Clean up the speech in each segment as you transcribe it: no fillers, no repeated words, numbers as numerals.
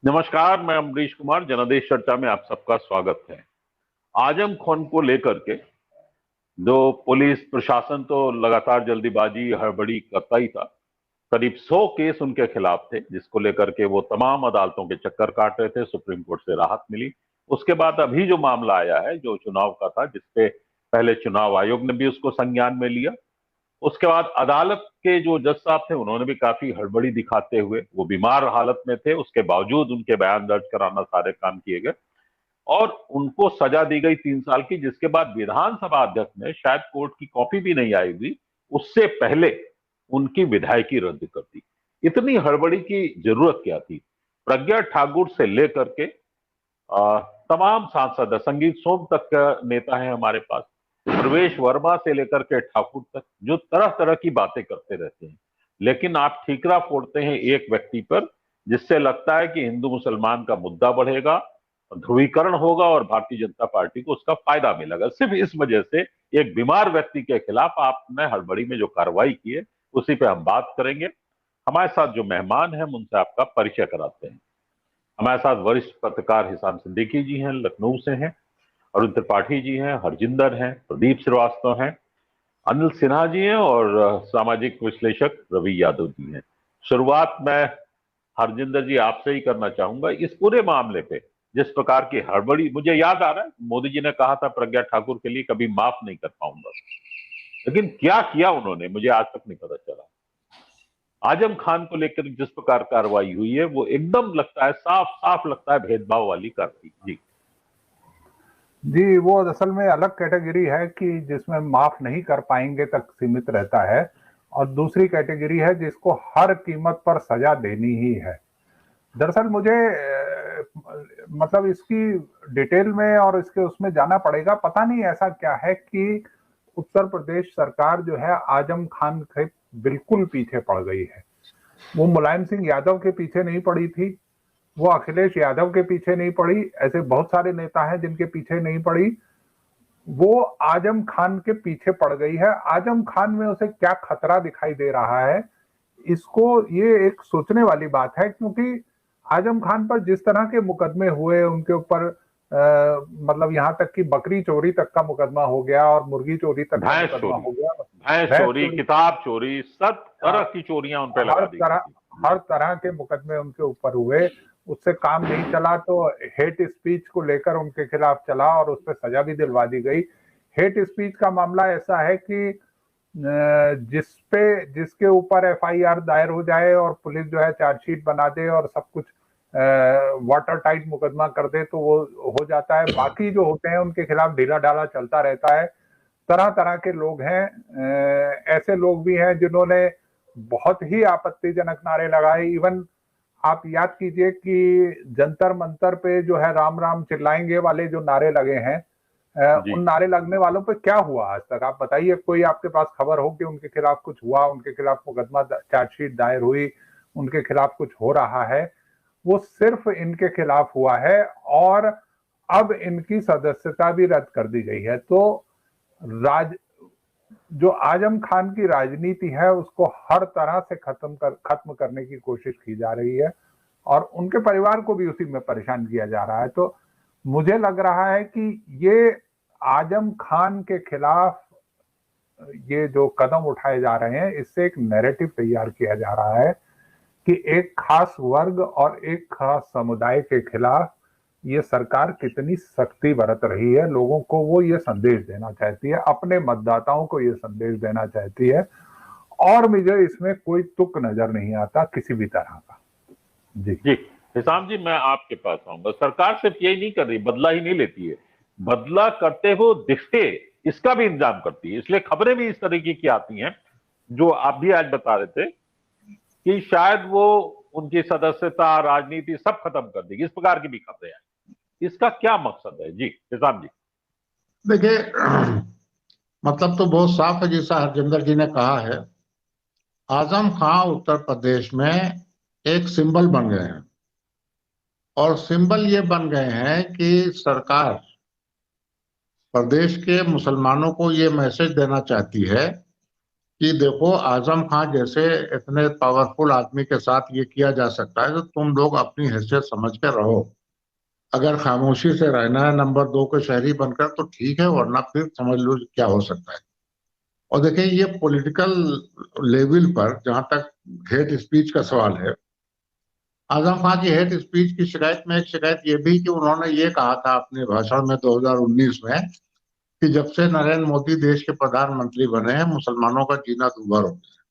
नमस्कार, मैं अमरीश कुमार। जनादेश चर्चा में आप सबका स्वागत है। आजम खान को लेकर के जो पुलिस प्रशासन तो लगातार जल्दीबाजी हड़बड़ी करता ही था। करीब 100 केस उनके खिलाफ थे, जिसको लेकर के वो तमाम अदालतों के चक्कर काट रहे थे। सुप्रीम कोर्ट से राहत मिली। उसके बाद अभी जो मामला आया है, जो चुनाव का था, जिसपे पहले चुनाव आयोग ने भी उसको संज्ञान में लिया। उसके बाद अदालत के जो जज साहब थे, उन्होंने भी काफी हड़बड़ी दिखाते हुए, वो बीमार हालत में थे, उसके बावजूद उनके बयान दर्ज कराना, सारे काम किए गए और उनको सजा दी गई 3 साल की। जिसके बाद विधानसभा अध्यक्ष ने, शायद कोर्ट की कॉपी भी नहीं आई हुई, उससे पहले उनकी विधायकी रद्द कर दी। इतनी हड़बड़ी की जरूरत क्या थी? प्रज्ञा ठाकुर से लेकर के तमाम सांसद, संगीत सोम तक का नेता है हमारे पास, प्रवेश वर्मा से लेकर के ठाकुर तक, जो तरह तरह की बातें करते रहते हैं। लेकिन आप ठीकरा फोड़ते हैं एक व्यक्ति पर, जिससे लगता है कि हिंदू मुसलमान का मुद्दा बढ़ेगा, ध्रुवीकरण होगा और भारतीय जनता पार्टी को उसका फायदा मिलेगा। सिर्फ इस वजह से एक बीमार व्यक्ति के खिलाफ आपने हड़बड़ी में जो कार्रवाई की है, उसी पे हम बात करेंगे। हमारे साथ जो मेहमान हैं, उनसे आपका परिचय कराते हैं। हमारे साथ वरिष्ठ पत्रकार हिसाम सिद्दीकी जी हैं, लखनऊ से हैं। अरुण त्रिपाठी जी हैं, हरजिंदर हैं, प्रदीप श्रीवास्तव हैं, अनिल सिन्हा जी हैं और सामाजिक विश्लेषक रवि यादव जी हैं। शुरुआत मैं हरजिंदर जी आपसे ही करना चाहूंगा। इस पूरे मामले पे जिस प्रकार की हड़बड़ी, मुझे याद आ रहा है मोदी जी ने कहा था प्रज्ञा ठाकुर के लिए कभी माफ नहीं कर पाऊंगा, लेकिन क्या किया उन्होंने मुझे आज तक नहीं पता चला। आजम खान को लेकर जिस प्रकार कार्रवाई हुई है, वो एकदम लगता है, साफ साफ लगता है भेदभाव वाली कार्रवाई। जी जी, वो असल में अलग कैटेगरी है कि जिसमें माफ नहीं कर पाएंगे तक सीमित रहता है, और दूसरी कैटेगरी है जिसको हर कीमत पर सजा देनी ही है। दरअसल मुझे मतलब इसकी डिटेल में और इसके उसमें जाना पड़ेगा। पता नहीं ऐसा क्या है कि उत्तर प्रदेश सरकार जो है आजम खान के बिल्कुल पीछे पड़ गई है। वो मुलायम सिंह यादव के पीछे नहीं पड़ी थी, वो अखिलेश यादव के पीछे नहीं पड़ी, ऐसे बहुत सारे नेता हैं जिनके पीछे नहीं पड़ी। वो आजम खान के पीछे पड़ गई है। आजम खान में उसे क्या खतरा दिखाई दे रहा है, इसको ये एक सोचने वाली बात है, क्योंकि आजम खान पर जिस तरह के मुकदमे हुए, उनके ऊपर मतलब यहाँ तक कि बकरी चोरी तक का मुकदमा हो गया और मुर्गी चोरी तक का मुकदमा हो गया, भैंस चोरी, किताब चोरी, सब तरह की चोरियां उन पर लगा दी गई। हर तरह के मुकदमे उनके ऊपर हुए। उससे काम नहीं चला तो हेट स्पीच को लेकर उनके खिलाफ चला और उस पर सजा भी दिलवा दी गई। हेट स्पीच का मामला ऐसा है कि जिसके ऊपर एफआईआर दायर हो जाए और पुलिस जो है चार्जशीट बना दे और सब कुछ वाटर टाइट मुकदमा कर दे तो वो हो जाता है। बाकी जो होते हैं उनके खिलाफ ढीला ढाला चलता रहता है। तरह तरह के लोग हैं। ऐसे लोग भी हैं जिन्होंने बहुत ही आपत्तिजनक नारे लगाए। इवन आप याद कीजिए कि जंतर मंतर पे जो है राम राम चिल्लाएंगे वाले जो नारे लगे हैं, उन नारे लगने वालों पे क्या हुआ आज तक? आप बताइए, कोई आपके पास खबर हो कि उनके खिलाफ कुछ हुआ, उनके खिलाफ मुकदमा चार्जशीट दायर हुई, उनके खिलाफ कुछ हो रहा है? वो सिर्फ इनके खिलाफ हुआ है और अब इनकी सदस्यता भी रद्द कर दी गई है। तो जो आजम खान की राजनीति है उसको हर तरह से खत्म करने की कोशिश की जा रही है और उनके परिवार को भी उसी में परेशान किया जा रहा है। तो मुझे लग रहा है कि ये आजम खान के खिलाफ ये जो कदम उठाए जा रहे हैं, इससे एक नैरेटिव तैयार किया जा रहा है कि एक खास वर्ग और एक खास समुदाय के खिलाफ ये सरकार कितनी सख्ती बरत रही है। लोगों को वो ये संदेश देना चाहती है, अपने मतदाताओं को ये संदेश देना चाहती है, और मुझे इसमें कोई तुक नजर नहीं आता किसी भी तरह का। जी हिसाम जी, मैं आपके पास आऊंगा। सरकार सिर्फ यही नहीं कर रही, बदला ही नहीं लेती है, बदला करते हो दिखते इसका भी इंतजाम करती है। इसलिए खबरें भी इस तरीके की आती हैं, जो आप भी आज बता रहे थे कि शायद वो उनकी सदस्यता, राजनीति सब खत्म कर देगी। इस प्रकार की भी खबरें हैं। इसका क्या मकसद है? जी हिसाम जी। देखिए, मतलब तो बहुत साफ है, जैसा हरजिंदर जी ने कहा है। आजम खान उत्तर प्रदेश में एक सिंबल बन गए हैं और सिंबल ये बन गए हैं कि सरकार प्रदेश के मुसलमानों को ये मैसेज देना चाहती है कि देखो आजम खान जैसे इतने पावरफुल आदमी के साथ ये किया जा सकता है, तो तुम लोग अपनी हैसियत समझ के रहो। अगर खामोशी से रहना है नंबर 2 के शहरी बनकर तो ठीक है, वरना फिर समझ लो क्या हो सकता है। और देखिए ये पॉलिटिकल लेवल पर जहां तक हेट स्पीच का सवाल है, आजम खान की हेट स्पीच की शिकायत में एक शिकायत ये भी कि उन्होंने ये कहा था अपने भाषण में 2019 में कि जब से नरेंद्र मोदी देश के प्रधानमंत्री बने हैं मुसलमानों का जीना दूभर हो गया।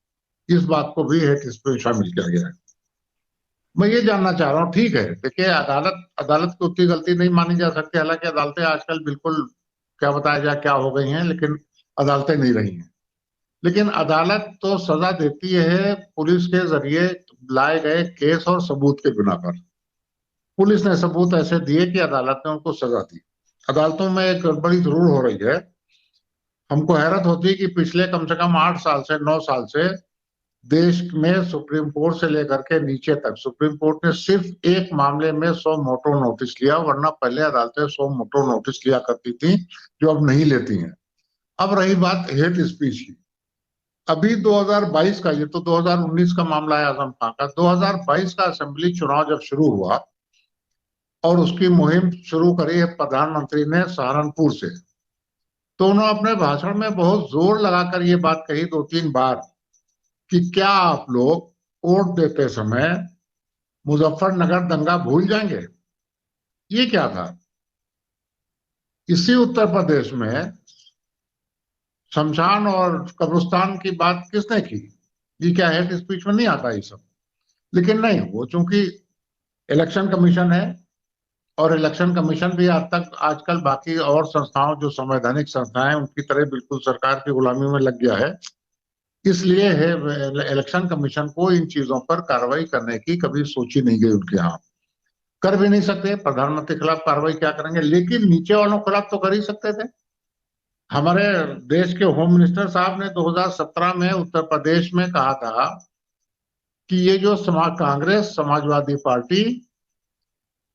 इस बात को भी हेट स्पीच शामिल किया गया है। मैं ये जानना चाह रहा हूँ, ठीक है देखिए अदालत अदालत की उतनी गलती नहीं मानी जा सकती, हालांकि अदालतें आजकल बिल्कुल क्या बताया जाए क्या हो गई हैं, लेकिन अदालतें नहीं रही हैं। लेकिन अदालत तो सजा देती है पुलिस के जरिए लाए गए केस और सबूत के बिना पर। पुलिस ने सबूत ऐसे दिए कि अदालत ने उनको सजा दी। अदालतों में एक गड़बड़ी जरूर हो रही है। हमको हैरत होती है कि पिछले कम से कम 8 साल से 9 साल से देश में सुप्रीम कोर्ट से लेकर के नीचे तक सुप्रीम कोर्ट ने सिर्फ एक मामले में 100 मोटो नोटिस लिया, वरना पहले अदालतें 100 मोटो नोटिस लिया करती थी, जो अब नहीं लेती हैं। अब रही बात हेट स्पीच की, अभी 2022 का, ये तो 2019 का मामला है आजम खान का, 2022 का असेंबली चुनाव जब शुरू हुआ और उसकी मुहिम शुरू करी है प्रधानमंत्री ने सहारनपुर से, तो उन्होंने अपने भाषण में बहुत जोर लगाकर ये बात कही 2-3 बार कि क्या आप लोग वोट देते समय मुजफ्फरनगर दंगा भूल जाएंगे। ये क्या था? इसी उत्तर प्रदेश में शमशान और कब्रिस्तान की बात किसने की? ये क्या हेट स्पीच में नहीं आता ये सब? लेकिन नहीं, वो चूंकि इलेक्शन कमीशन है और इलेक्शन कमीशन भी आज तक आजकल बाकी और संस्थाओं जो संवैधानिक संस्थाएं उनकी तरह बिल्कुल सरकार की गुलामी में लग गया है, इसलिए है इलेक्शन कमीशन को इन चीजों पर कार्रवाई करने की कभी सोची नहीं गई उनके यहाँ। कर भी नहीं सकते, प्रधानमंत्री के खिलाफ कार्रवाई क्या करेंगे, लेकिन नीचे वालों के खिलाफ तो कर ही सकते थे। हमारे देश के होम मिनिस्टर साहब ने 2017 में उत्तर प्रदेश में कहा था कि ये जो कांग्रेस, समाजवादी पार्टी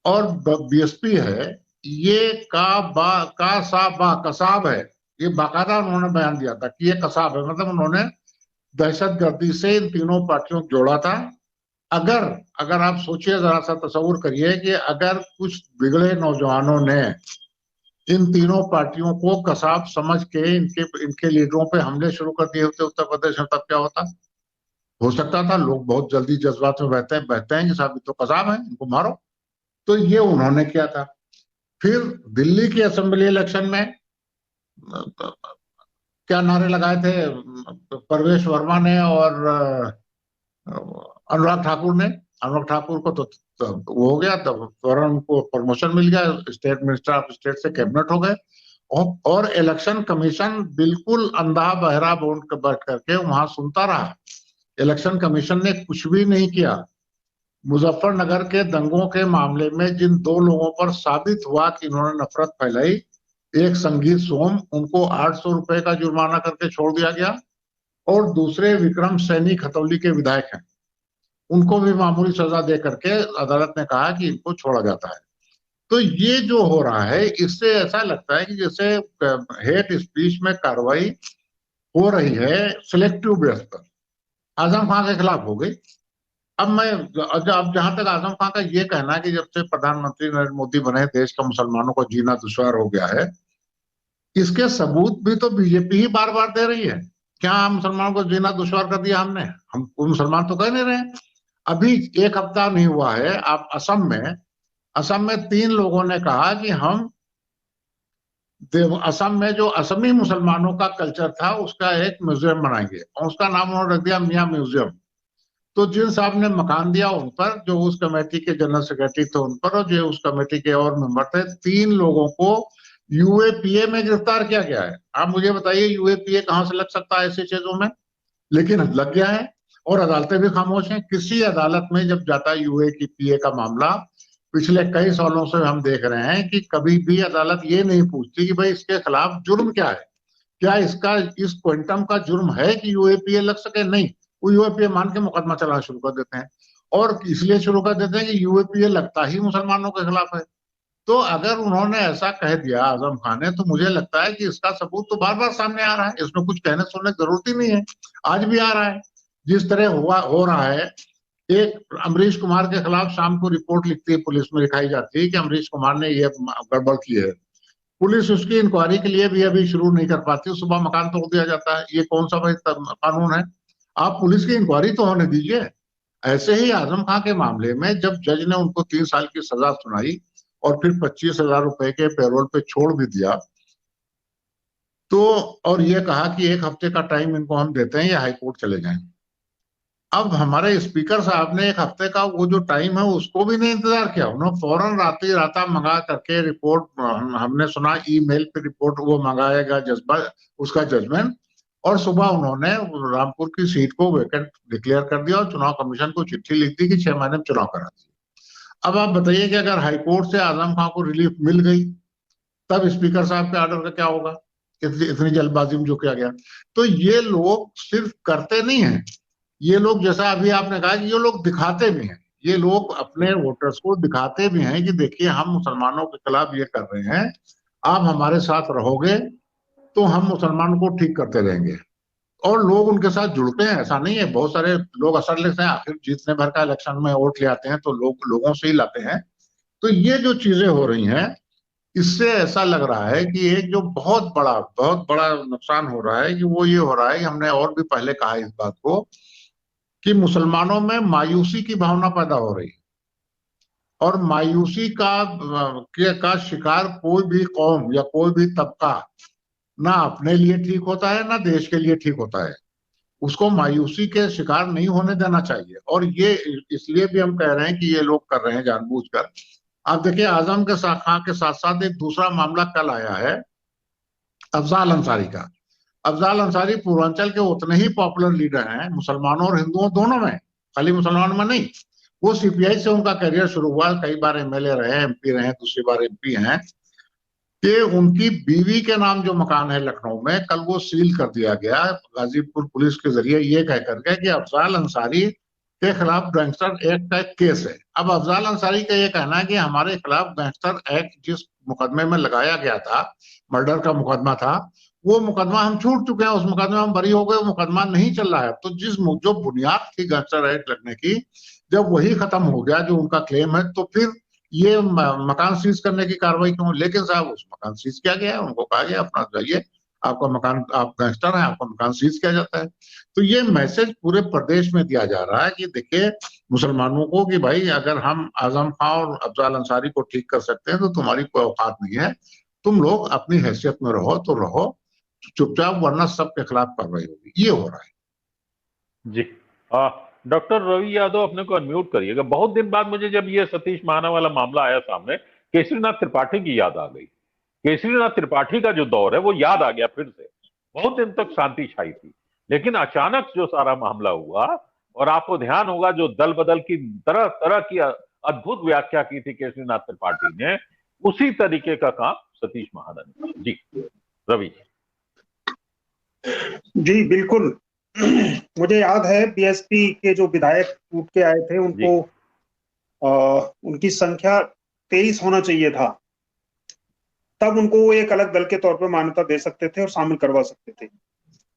और बीएसपी है, ये कसाब है। ये बाकायदा उन्होंने बयान दिया था कि ये कसाब है, मतलब उन्होंने दहशतगर्दी से इन तीनों पार्टियों को जोड़ा था। अगर अगर आप सोचिए, जरा सा तस्वुर करिए कि अगर कुछ बिगड़े नौजवानों ने इन तीनों पार्टियों को कसाब समझ के इनके लीडरों पे हमले शुरू कर दिए होते उत्तर प्रदेश में, तब क्या होता? हो सकता था लोग बहुत जल्दी जज्बात में बहते हैं कि साहब ये तो कसाब है, इनको मारो। तो ये उन्होंने किया था। फिर दिल्ली की असेंबली इलेक्शन में क्या नारे लगाए थे परवेश वर्मा ने और अनुराग ठाकुर ने? अनुराग ठाकुर को तो वो हो गया, तब फौरन उनको प्रमोशन मिल गया, स्टेट मिनिस्टर ऑफ स्टेट से कैबिनेट हो गए। और इलेक्शन कमीशन बिल्कुल अंधा बहरा बैठ करके वहां सुनता रहा। इलेक्शन कमीशन ने कुछ भी नहीं किया। मुजफ्फरनगर के दंगों के मामले में जिन 2 लोगों पर साबित हुआ कि इन्होंने नफरत फैलाई, एक संगीत सोम, उनको 800 रुपए का जुर्माना करके छोड़ दिया गया, और दूसरे विक्रम सैनी खतौली के विधायक हैं, उनको भी मामूली सजा दे करके अदालत ने कहा कि इनको छोड़ा जाता है। तो ये जो हो रहा है, इससे ऐसा लगता है कि जैसे हेट स्पीच में कार्रवाई हो रही है सिलेक्टिव बेस पर। आजम खान के खिलाफ हो गई। अब जहां तक आजम खान का ये कहना है कि जब से प्रधानमंत्री नरेंद्र मोदी बने देश का मुसलमानों को जीना दुश्वार हो गया है, इसके सबूत भी तो बीजेपी ही बार बार दे रही है। क्या मुसलमानों को जीना दुश्वार कर दिया हमने? हम मुसलमान तो कह नहीं रहे। अभी 1 हफ्ता नहीं हुआ है, आप असम में 3 लोगों ने कहा कि हम असम में जो असमी मुसलमानों का कल्चर था उसका एक म्यूजियम बनाएंगे, और उसका नाम उन्होंने रख दिया मियां म्यूजियम। तो जिन साहब ने मकान दिया उन पर, जो उस कमेटी के जनरल सेक्रेटरी थे उन पर, और जो उस कमेटी के और मेंबर थे, 3 लोगों को यूएपीए में गिरफ्तार किया गया है। आप मुझे बताइए यूएपीए कहां से लग सकता है ऐसी चीजों में? लेकिन लग गया है, और अदालतें भी खामोश हैं। किसी अदालत में जब जाता है यूएपीए का मामला, पिछले कई सालों से हम देख रहे हैं कि कभी भी अदालत ये नहीं पूछती कि भाई इसके खिलाफ जुर्म क्या है, क्या इसका इस क्वांटम का जुर्म है कि यूएपीए लग सके। नहीं, वो यूएपीए मान के मुकदमा चलाना शुरू कर देते हैं, और इसलिए शुरू कर देते हैं कि यूएपीए लगता ही मुसलमानों के खिलाफ है। तो अगर उन्होंने ऐसा कह दिया आजम खान ने, तो मुझे लगता है कि इसका सबूत तो बार बार सामने आ रहा है, इसमें कुछ कहने सुनने की जरूरत ही नहीं है। आज भी आ रहा है, जिस तरह हो रहा है। एक अमरीश कुमार के खिलाफ शाम को रिपोर्ट लिखती है, पुलिस में लिखाई जाती है कि अमरीश कुमार ने ये गड़बड़ की है। पुलिस उसकी इंक्वायरी के लिए भी अभी शुरू नहीं कर पाती, सुबह मकान तोड़ दिया जाता है। ये कौन सा भाई कानून है? आप पुलिस की इंक्वायरी तो होने दीजिए। ऐसे ही आजम खां के मामले में जब जज ने उनको 3 साल की सजा सुनाई और फिर 25,000 रुपए के पैरोल पे छोड़ भी दिया, तो और ये कहा कि 1 हफ्ते का टाइम इनको हम देते हैं, ये हाईकोर्ट चले जाएं। अब हमारे स्पीकर साहब ने 1 हफ्ते का वो जो टाइम है उसको भी नहीं इंतजार किया, उन्होंने फौरन राती राता मंगा करके रिपोर्ट, हमने सुना ईमेल पे रिपोर्ट वो मंगाएगा जज्बा उसका जजमेंट, और सुबह उन्होंने रामपुर की सीट को वैकेंट डिक्लेयर कर दिया और चुनाव कमीशन को चिट्ठी लिख दी कि 6 महीने में चुनाव करा दिए। अब आप बताइए कि अगर हाईकोर्ट से आजम खां को रिलीफ मिल गई, तब स्पीकर साहब के ऑर्डर का क्या होगा? इतनी जल्दबाजी में जो किया गया। तो ये लोग सिर्फ करते नहीं है, ये लोग, जैसा अभी आपने कहा कि ये लोग दिखाते भी हैं, ये लोग अपने वोटर्स को दिखाते भी हैं कि देखिए हम मुसलमानों के खिलाफ ये कर रहे हैं, आप हमारे साथ रहोगे तो हम मुसलमानों को ठीक करते रहेंगे। और लोग उनके साथ जुड़ते हैं, ऐसा नहीं है। बहुत सारे लोग असर लेते हैं, आखिर जितने भर का इलेक्शन में वोट ले आते हैं तो लोगों से ही लाते हैं। तो ये जो चीजें हो रही हैं, इससे ऐसा लग रहा है कि एक जो बहुत बड़ा नुकसान हो रहा है कि वो ये हो रहा है कि हमने और भी पहले कहा इस बात को कि मुसलमानों में मायूसी की भावना पैदा हो रही है, और मायूसी का शिकार कोई भी कौम या कोई भी तबका ना अपने लिए ठीक होता है ना देश के लिए ठीक होता है। उसको मायूसी के शिकार नहीं होने देना चाहिए, और ये इसलिए भी हम कह रहे हैं कि ये लोग कर रहे हैं जानबूझकर। आप देखिए आजम के खां के साथ साथ एक दूसरा मामला कल आया है अफजाल अंसारी का। अफजाल अंसारी पूर्वांचल के उतने ही पॉपुलर लीडर हैं, मुसलमानों और हिंदुओं दोनों में, खाली मुसलमानों में नहीं। वो सीपीआई से उनका करियर शुरू हुआ, कई बार एमएलए रहे, एमपी रहे, दूसरी बार एमपी हैं। कि उनकी बीवी के नाम जो मकान है लखनऊ में, कल वो सील कर दिया गया गाजीपुर पुलिस के जरिए, ये कह करके कि अफजाल अंसारी के खिलाफ गैंगस्टर एक्ट का एक केस है। अब अफजाल अंसारी का ये कहना है कि हमारे खिलाफ गैंगस्टर एक्ट जिस मुकदमे में लगाया गया था, मर्डर का मुकदमा था, वो मुकदमा हम छूट चुके हैं, उस मुकदमे में हम बरी हो गए, मुकदमा नहीं चल रहा है। तो जो बुनियाद थी गैंगस्टर एक्ट लगने की, जब वही खत्म हो गया जो उनका क्लेम है, तो फिर ये मकान सीज करने की कार्रवाई क्यों? लेकिन साहब उस मकान सीज किया गया है, उनको कहा गया अपना जाइए, आपका मकान, आप गैंगस्टर हैं, आपका मकान सीज किया जाता है। तो ये मैसेज पूरे प्रदेश में दिया जा रहा है कि देखिए मुसलमानों को कि भाई अगर हम आजम खां और अफजाल अंसारी को ठीक कर सकते हैं तो तुम्हारी कोई औकात नहीं है, तुम लोग अपनी हैसियत में रहो तो रहो चुपचाप, वरना सबके खिलाफ कार्रवाई होगी। ये हो रहा है जी। डॉक्टर रवि यादव अपने को अनम्यूट करिएगा। बहुत दिन बाद मुझे जब ये सतीश महाना वाला मामला आया सामने, केसरीनाथ त्रिपाठी की याद आ गई। केसरीनाथ त्रिपाठी का जो दौर है वो याद आ गया फिर से। बहुत दिन तक शांति छाई थी, लेकिन अचानक जो सारा मामला हुआ, और आपको ध्यान होगा जो दल बदल की तरह तरह की अद्भुत व्याख्या की थी केसरीनाथ त्रिपाठी ने, उसी तरीके का काम सतीश महाना ने। जी रवि। जी बिल्कुल। मुझे याद है बीएसपी के जो विधायक टूट के आए थे, उनको उनकी संख्या 23 होना चाहिए था, तब उनको वो एक अलग दल के तौर पर मान्यता दे सकते थे और शामिल करवा सकते थे,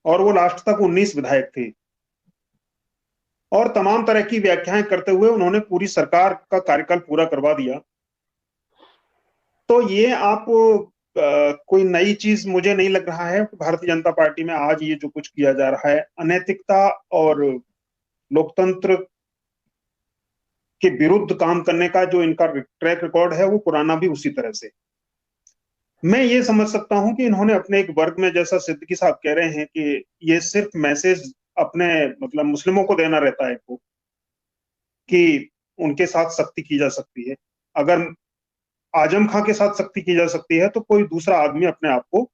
और वो लास्ट तक 19 विधायक थे। और तमाम तरह की व्याख्याएं करते हुए उन्होंने पूरी सरकार का कार्यकाल पूरा करवा दिया। तो ये आप कोई नई चीज मुझे नहीं लग रहा है। भारतीय जनता पार्टी में आज ये जो कुछ किया जा रहा है, अनैतिकता और लोकतंत्र के विरुद्ध काम करने का जो इनका ट्रैक रिकॉर्ड है, वो पुराना भी उसी तरह से। मैं ये समझ सकता हूं कि इन्होंने अपने एक वर्ग में, जैसा सिद्दीकी साहब कह रहे हैं कि ये सिर्फ मैसेज अपने मतलब मुस्लिमों को देना रहता है को, कि उनके साथ सख्ती की जा सकती है। अगर आजम खां के साथ सख्ती की जा सकती है तो कोई दूसरा आदमी अपने आप को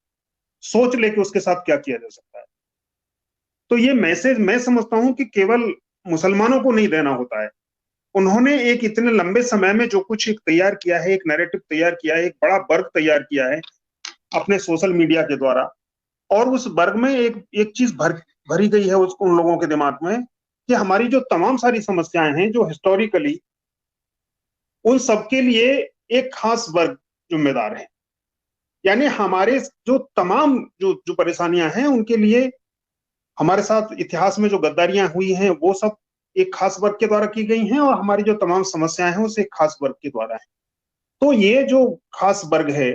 सोच ले कि उसके साथ क्या किया जा सकता है। तो ये मैसेज मैं समझता हूं कि केवल मुसलमानों को नहीं देना होता है। उन्होंने एक इतने लंबे समय में जो कुछ एक तैयार किया है, एक नैरेटिव तैयार किया है, एक बड़ा वर्ग तैयार किया है अपने सोशल मीडिया के द्वारा, और उस वर्ग में एक चीज भरी गई है उसको उन लोगों के दिमाग में कि हमारी जो तमाम सारी समस्याएं हैं जो हिस्टोरिकली, उन सबके लिए एक खास वर्ग जिम्मेदार है। यानी हमारे जो तमाम जो परेशानियां हैं उनके लिए हमारे साथ इतिहास में जो गद्दारियां हुई हैं वो सब एक खास वर्ग के द्वारा की गई हैं, और हमारी जो तमाम समस्याएं हैं उसे एक खास वर्ग के द्वारा है। तो ये जो खास वर्ग है,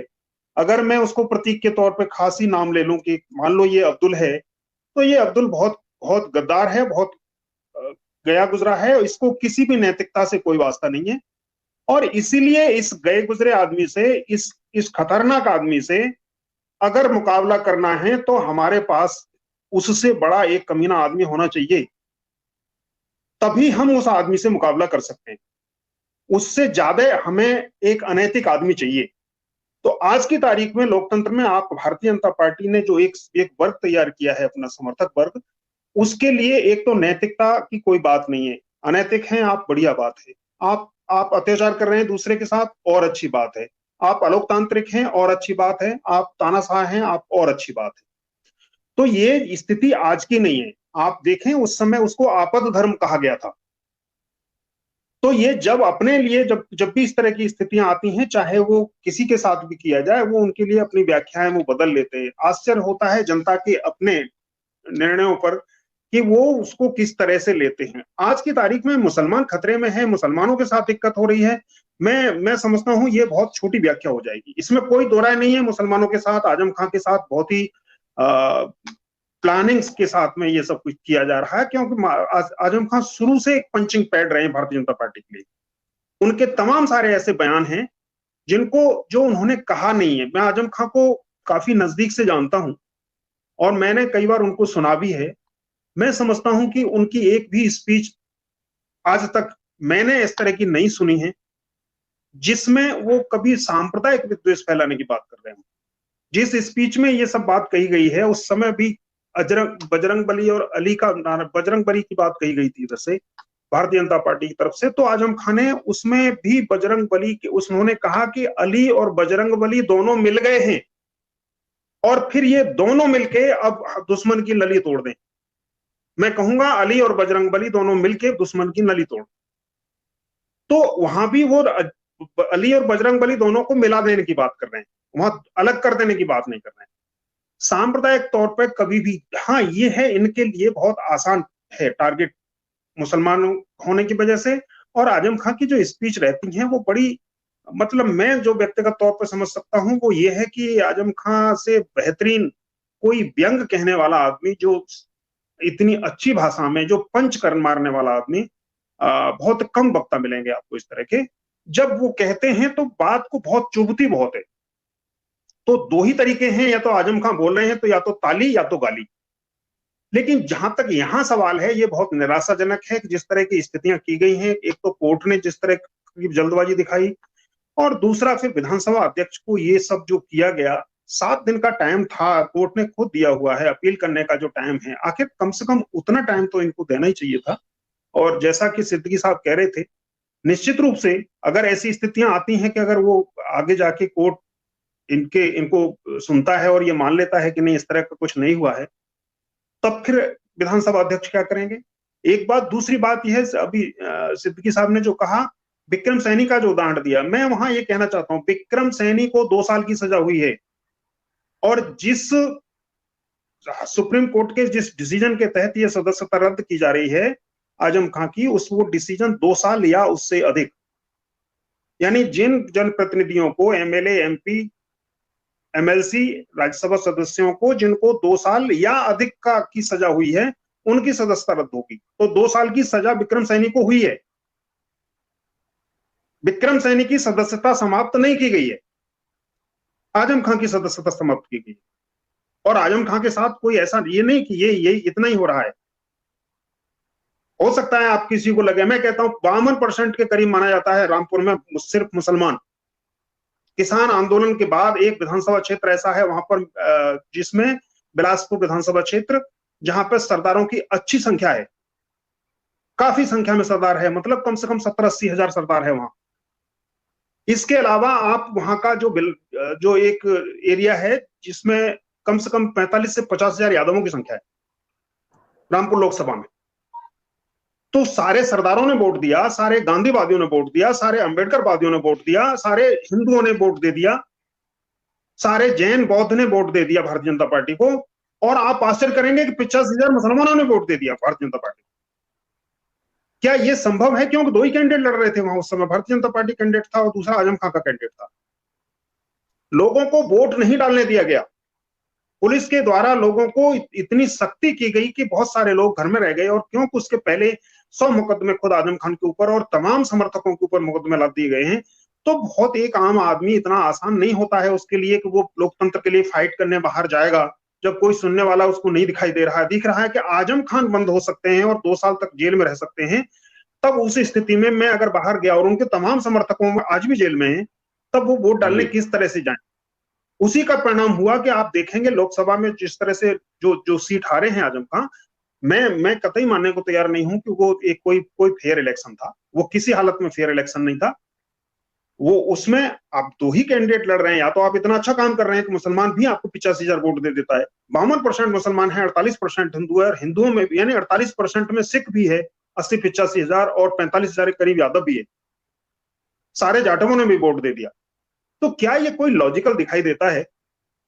अगर मैं उसको प्रतीक के तौर पे खास ही नाम ले लूं कि मान लो ये अब्दुल है, तो ये अब्दुल बहुत बहुत गद्दार है, बहुत गया गुजरा है, इसको किसी भी नैतिकता से कोई वास्ता नहीं है। और इसीलिए इस गए गुजरे आदमी से, इस खतरनाक आदमी से अगर मुकाबला करना है तो हमारे पास उससे बड़ा एक कमीना आदमी होना चाहिए, तभी हम उस आदमी से मुकाबला कर सकते हैं। उससे ज्यादा हमें एक अनैतिक आदमी चाहिए। तो आज की तारीख में लोकतंत्र में आप भारतीय जनता पार्टी ने जो एक वर्ग तैयार किया है, अपना समर्थक वर्ग, उसके लिए एक तो नैतिकता की कोई बात नहीं है। अनैतिक हैं आप, बढ़िया बात है। आप अत्याचार कर रहे हैं दूसरे के साथ, और अच्छी बात है। आप अलोकतांत्रिक हैं, और अच्छी बात है। आप तानाशाह हैं, आप, और अच्छी बात है। तो ये स्थिति आज की नहीं है। आप देखें उस समय उसको आपद धर्म कहा गया था। तो ये जब अपने लिए जब भी इस तरह की स्थितियां आती हैं, चाहे वो किसी के साथ भी किया जाए, वो उनके लिए अपनी व्याख्याएं वो बदल लेते हैं। आश्चर्य होता है जनता के अपने निर्णयों पर कि वो उसको किस तरह से लेते हैं। आज की तारीख में मुसलमान खतरे में है, मुसलमानों के साथ दिक्कत हो रही है। मैं समझता हूं ये बहुत छोटी व्याख्या हो जाएगी, इसमें कोई दो राय नहीं है। मुसलमानों के साथ, आजम खां के साथ बहुत ही प्लानिंग्स के साथ में ये सब कुछ किया जा रहा है, क्योंकि आजम खां शुरू से एक पंचिंग पैड रहे हैं भारतीय जनता पार्टी के लिए। उनके तमाम सारे ऐसे बयान हैं जो उन्होंने कहा नहीं है। मैं आजम खां को काफी नजदीक से जानता हूं और मैंने कई बार उनको सुना भी है। मैं समझता हूं कि उनकी एक भी स्पीच आज तक मैंने इस तरह की नहीं सुनी है जिसमें वो कभी सांप्रदायिक विद्वेष फैलाने की बात कर रहे हैं। जिस स्पीच में ये सब बात कही गई है, उस समय भी बजरंग बली और अली का, बजरंग बली की बात कही गई थी इधर से, भारतीय जनता पार्टी की तरफ से। तो आजम खान ने उसमें भी बजरंग बली के, उन्होंने कहा कि अली और बजरंग बली दोनों मिल गए हैं और फिर ये दोनों मिलके अब दुश्मन की नली तोड़ दें। मैं कहूंगा अली और बजरंग बली दोनों मिलके दुश्मन की नली तोड़। तो वहां भी वो अली और बजरंग बली दोनों को मिला देने की बात कर रहे हैं, वहां अलग कर देने की बात नहीं कर रहे हैं। सांप्रदायिक तौर पर कभी भी, हाँ ये है इनके लिए बहुत आसान है टारगेट मुसलमान होने की वजह से। और आजम खां की जो स्पीच रहती है वो बड़ी, मतलब मैं जो व्यक्तिगत तौर पर समझ सकता हूं वो ये है कि आजम खां से बेहतरीन कोई व्यंग कहने वाला आदमी, जो इतनी अच्छी भाषा में जो पंच कर मारने वाला आदमी, बहुत कम वक्ता मिलेंगे आपको इस तरह के। जब वो कहते हैं तो बात को बहुत चुभती बहुत है। तो दो ही तरीके हैं, या तो आजम खां बोल रहे हैं तो या तो ताली या तो गाली। लेकिन जहां तक यहां सवाल है, ये बहुत निराशाजनक है कि जिस तरह की स्थितियां की गई हैं। एक तो कोर्ट ने जिस तरह की जल्दबाजी दिखाई, और दूसरा फिर विधानसभा अध्यक्ष को ये सब जो किया गया। 7 दिन का टाइम था, कोर्ट ने खुद दिया हुआ है अपील करने का जो टाइम है, आखिर कम से कम उतना टाइम तो इनको देना ही चाहिए था। और जैसा कि सिद्दीकी साहब कह रहे थे, निश्चित रूप से अगर ऐसी स्थितियां आती हैं कि अगर वो आगे जाके कोर्ट इनको सुनता है और ये मान लेता है कि नहीं इस तरह का कुछ नहीं हुआ है, तब फिर विधानसभा अध्यक्ष क्या करेंगे। एक बात। दूसरी बात यह है, अभी सिद्दीकी साहब ने जो कहा, विक्रम सैनी का जो उदाहरण दिया, मैं वहां ये कहना चाहता हूं, विक्रम सैनी को 2 साल की सजा हुई है, और जिस सुप्रीम कोर्ट के जिस डिसीजन के तहत ये सदस्यता रद्द की जा रही है आजम खां की, वो डिसीजन 2 साल या उससे अधिक, यानी जिन जनप्रतिनिधियों को, एमएलए, एमपी, एमएलसी, राज्यसभा सदस्यों को जिनको 2 साल या अधिक की सजा हुई है, उनकी सदस्यता रद्द होगी। तो 2 साल की सजा विक्रम सैनी को हुई है। विक्रम सैनी की सदस्यता समाप्त नहीं की गई है, आजम खां की सदस्यता समाप्त की गई। और आजम खां के साथ कोई ऐसा ये नहीं कि ये इतना ही हो रहा है। हो सकता है आप किसी को लगे, मैं कहता हूं 52% के करीब माना जाता है रामपुर में सिर्फ मुसलमान। किसान आंदोलन के बाद एक विधानसभा क्षेत्र ऐसा है वहां पर, जिसमें बिलासपुर विधानसभा क्षेत्र, जहां पर सरदारों की अच्छी संख्या है, काफी संख्या में सरदार है, मतलब कम से कम 70-80 हजार सरदार है वहां। इसके अलावा आप वहां का जो एक एरिया है जिसमें कम से कम 45 से 50 हजार यादवों की संख्या है रामपुर लोकसभा में। तो सारे सरदारों ने वोट दिया, सारे गांधीवादियों ने वोट दिया, सारे अंबेडकरवादियों ने वोट दिया, सारे हिंदुओं ने वोट दे दिया, सारे जैन बौद्ध ने वोट दे दिया भारतीय जनता पार्टी को। और आप आश्चर्य करेंगे कि 85,000 मुसलमानों ने वोट दे दिया भारतीय जनता पार्टी। क्या यह संभव है? क्योंकि दो ही कैंडिडेट लड़ रहे थे वहां उस समय, भारतीय जनता पार्टी कैंडिडेट था और दूसरा आजम खां का कैंडिडेट था। लोगों को वोट नहीं डालने दिया गया। पुलिस के द्वारा लोगों को इतनी सख्ती की गई कि बहुत सारे लोग घर में रह गए। और क्योंकि उसके पहले 100 मुकदमे खुद आजम खान के ऊपर और तमाम समर्थकों के ऊपर मुकदमे लगा दिए गए हैं, तो बहुत एक आम आदमी, इतना आसान नहीं होता है उसके लिए कि वो लोकतंत्र के लिए फाइट करने बाहर जाएगा जब कोई सुनने वाला उसको नहीं दिखाई दे रहा है। दिख रहा है कि आजम खान बंद हो सकते हैं और 2 साल तक जेल में रह सकते हैं। तब उस स्थिति में मैं अगर बाहर गया और उनके तमाम समर्थकों में आज भी जेल में हैं, तब वो वोट डालने किस तरह से जाएं? उसी का परिणाम हुआ कि आप देखेंगे लोकसभा में जिस तरह से जो सीट हारे हैं आजम खान, मैं कतई मानने को तैयार नहीं हूं कि वो एक कोई फेयर इलेक्शन था। वो किसी हालत में फेयर इलेक्शन नहीं था। वो उसमें आप 2 ही कैंडिडेट लड़ रहे हैं। या तो आप इतना अच्छा काम कर रहे हैं कि मुसलमान भी आपको 85,000 वोट दे देता है। 52% मुसलमान है, 48% हिंदू है, और हिंदुओं में भी यानी 48% में सिख भी है, 80-85,000, और 45,000 के करीब यादव भी है। सारे जाटवों ने भी वोट दे दिया। तो क्या ये कोई लॉजिकल दिखाई देता है?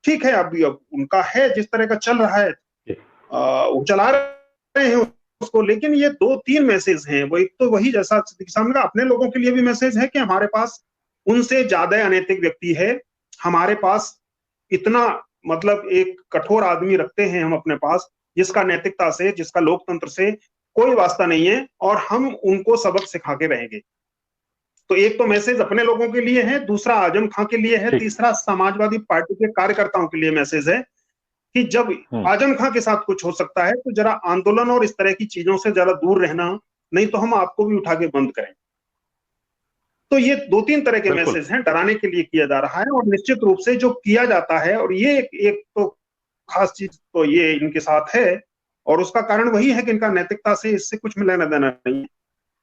ठीक है, अब उनका है जिस तरह का चल रहा है, वो चला रहे हैं उसको। लेकिन ये 2-3 मैसेज हैं। वो एक तो वही जैसा सामने का अपने लोगों के लिए भी मैसेज है कि हमारे पास उनसे ज्यादा अनैतिक व्यक्ति है, हमारे पास इतना मतलब एक कठोर आदमी रखते हैं हम अपने पास जिसका नैतिकता से, जिसका लोकतंत्र से कोई वास्ता नहीं है, और हम उनको सबक सिखा के रहेंगे। तो एक तो मैसेज अपने लोगों के लिए है, दूसरा आजम खां के लिए है, तीसरा समाजवादी पार्टी के कार्यकर्ताओं के लिए मैसेज है कि जब आजम खां के साथ कुछ हो सकता है तो जरा आंदोलन और इस तरह की चीजों से जरा दूर रहना, नहीं तो हम आपको भी उठा के बंद करें। तो ये 2-3 तरह के मैसेज हैं, डराने के लिए किया जा रहा है। और निश्चित रूप से जो किया जाता है, और ये एक तो खास चीज तो ये इनके साथ है, और उसका कारण वही है कि इनका नैतिकता से इससे कुछ लेना देना नहीं है।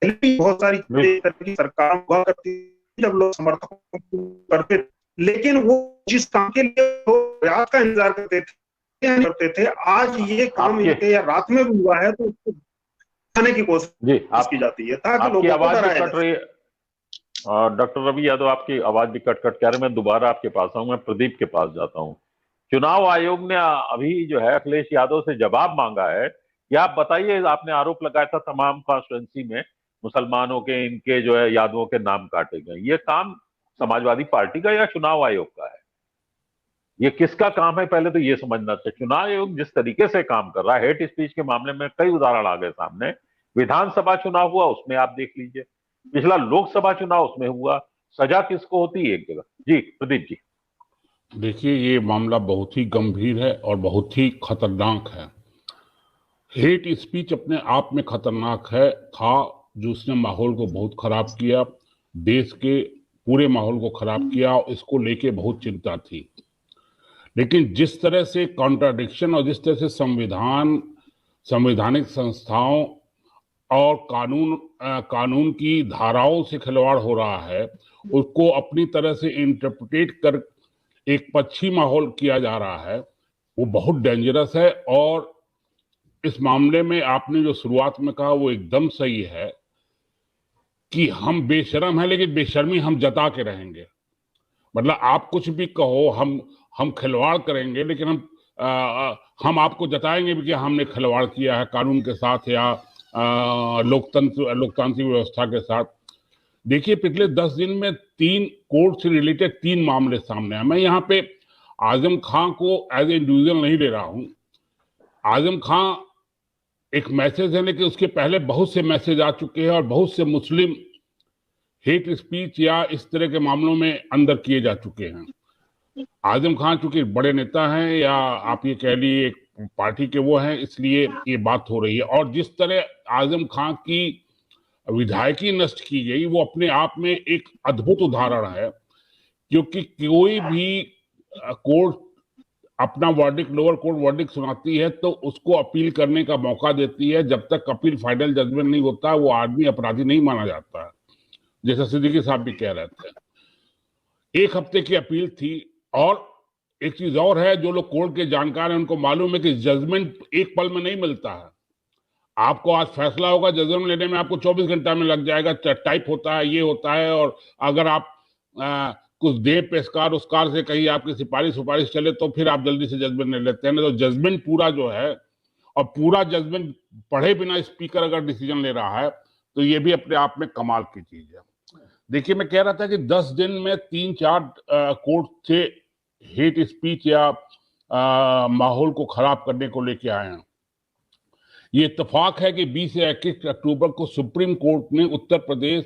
बहुत सारी तरह की सरकार हुआ करती जब लोग समर्थकों करते, लेकिन वो जिस काम के लिए रात का इंतजार करते थे, आज ये काम इनके या रात में भी हुआ है तो उसको खाने की कोशिश की जाती है ताकि लोगों को डराया जाए। डॉक्टर रवि यादव, आपकी आवाज भी कट कट कर रही है। मैं दोबारा आपके पास आऊं, मैं प्रदीप के पास जाता हूं। चुनाव आयोग ने अभी जो है अखिलेश यादव से जवाब मांगा है कि आप बताइए, आपने आरोप लगाया था तमाम कॉन्स्टिट्यूंसी में मुसलमानों के, इनके जो है यादवों के नाम काटे गए। ये काम समाजवादी पार्टी का या चुनाव आयोग का है? ये किसका काम है पहले तो ये समझना चाहिए। चुनाव आयोग जिस तरीके से काम कर रहा है, हेट स्पीच के मामले में कई उदाहरण आ गए सामने। विधानसभा चुनाव हुआ, उसमें आप देख लीजिए, पिछला लोकसभा चुनाव उसमें हुआ, सजा किसको होती है एक जगह। जी प्रदीप जी। देखिए, ये मामला बहुत ही गंभीर है और बहुत ही खतरनाक है। हेट स्पीच अपने आप में खतरनाक था, जो उसने माहौल को बहुत खराब किया, देश के पूरे माहौल को खराब किया, और इसको लेके बहुत चिंता थी। लेकिन जिस तरह से कॉन्ट्राडिक्शन और जिस तरह से संवैधानिक संस्थाओं और कानून की धाराओं से खिलवाड़ हो रहा है, उसको अपनी तरह से इंटरप्रिटेट कर एक पक्षी माहौल किया जा रहा है, वो बहुत डेंजरस है। और इस मामले में आपने जो शुरुआत में कहा वो एकदम सही है कि हम बेशर्म हैं, लेकिन बेशर्मी हम जता के रहेंगे। मतलब आप कुछ भी कहो, हम खिलवाड़ करेंगे, लेकिन हम आपको जताएंगे भी कि हमने खिलवाड़ किया है कानून के साथ या लोकतांत्रिक व्यवस्था के साथ। देखिए, पिछले 10 दिन में 3 कोर्ट से रिलेटेड 3 मामले सामने आए। मैं यहाँ पे आजम खां को एज ए इंडिविजुअल नहीं ले रहा हूँ। आजम खां एक मैसेज है, लेकिन उसके पहले बहुत से मैसेज आ चुके हैं और बहुत से मुस्लिम हेट स्पीच या इस तरह के मामलों में अंदर किए जा चुके हैं। आजम खान चूंकि बड़े नेता हैं, या आप ये कह लीजिए एक पार्टी के वो हैं, इसलिए ये बात हो रही है। और जिस तरह आजम खान की विधायकी नष्ट की गई, वो अपने आप में एक अद्भुत उदाहरण है, क्योंकि कोई भी कोर्ट अपना वर्डिक्ट, लोअर कोर्ट वर्डिक्ट सुनाती है तो उसको अपील करने का मौका देती है। जब तक अपील फाइनल जजमेंट नहीं होता, वो आदमी अपराधी नहीं माना जाता है, जैसा सिद्दीकी साहब भी कह रहे थे। 1 हफ्ते की अपील थी। और एक चीज और है, जो लोग कोर्ट के जानकार हैं उनको मालूम है कि जजमेंट एक पल में नहीं मिलता है। आपको आज फैसला होगा जजमेंट लेने में, आपको 24 घंटा में लग जाएगा, टाइप होता है, ये होता है। और अगर आप कुछ देर पेशकार उसकार से कहीं आपकी सिफारिश चले तो फिर आप जल्दी से जजमेंट ले लेते हैं। तो जजमेंट पूरा जो है, और पूरा जजमेंट पढ़े बिना स्पीकर अगर डिसीजन ले रहा है तो ये भी अपने आप में कमाल की चीज है। देखिए, मैं कह रहा था कि 10 दिन में 3-4 कोर्ट से हेट स्पीच या माहौल को खराब करने को लेके आए हैं। ये इत्तेफाक है कि 20 या 21 अक्टूबर को सुप्रीम कोर्ट ने उत्तर प्रदेश,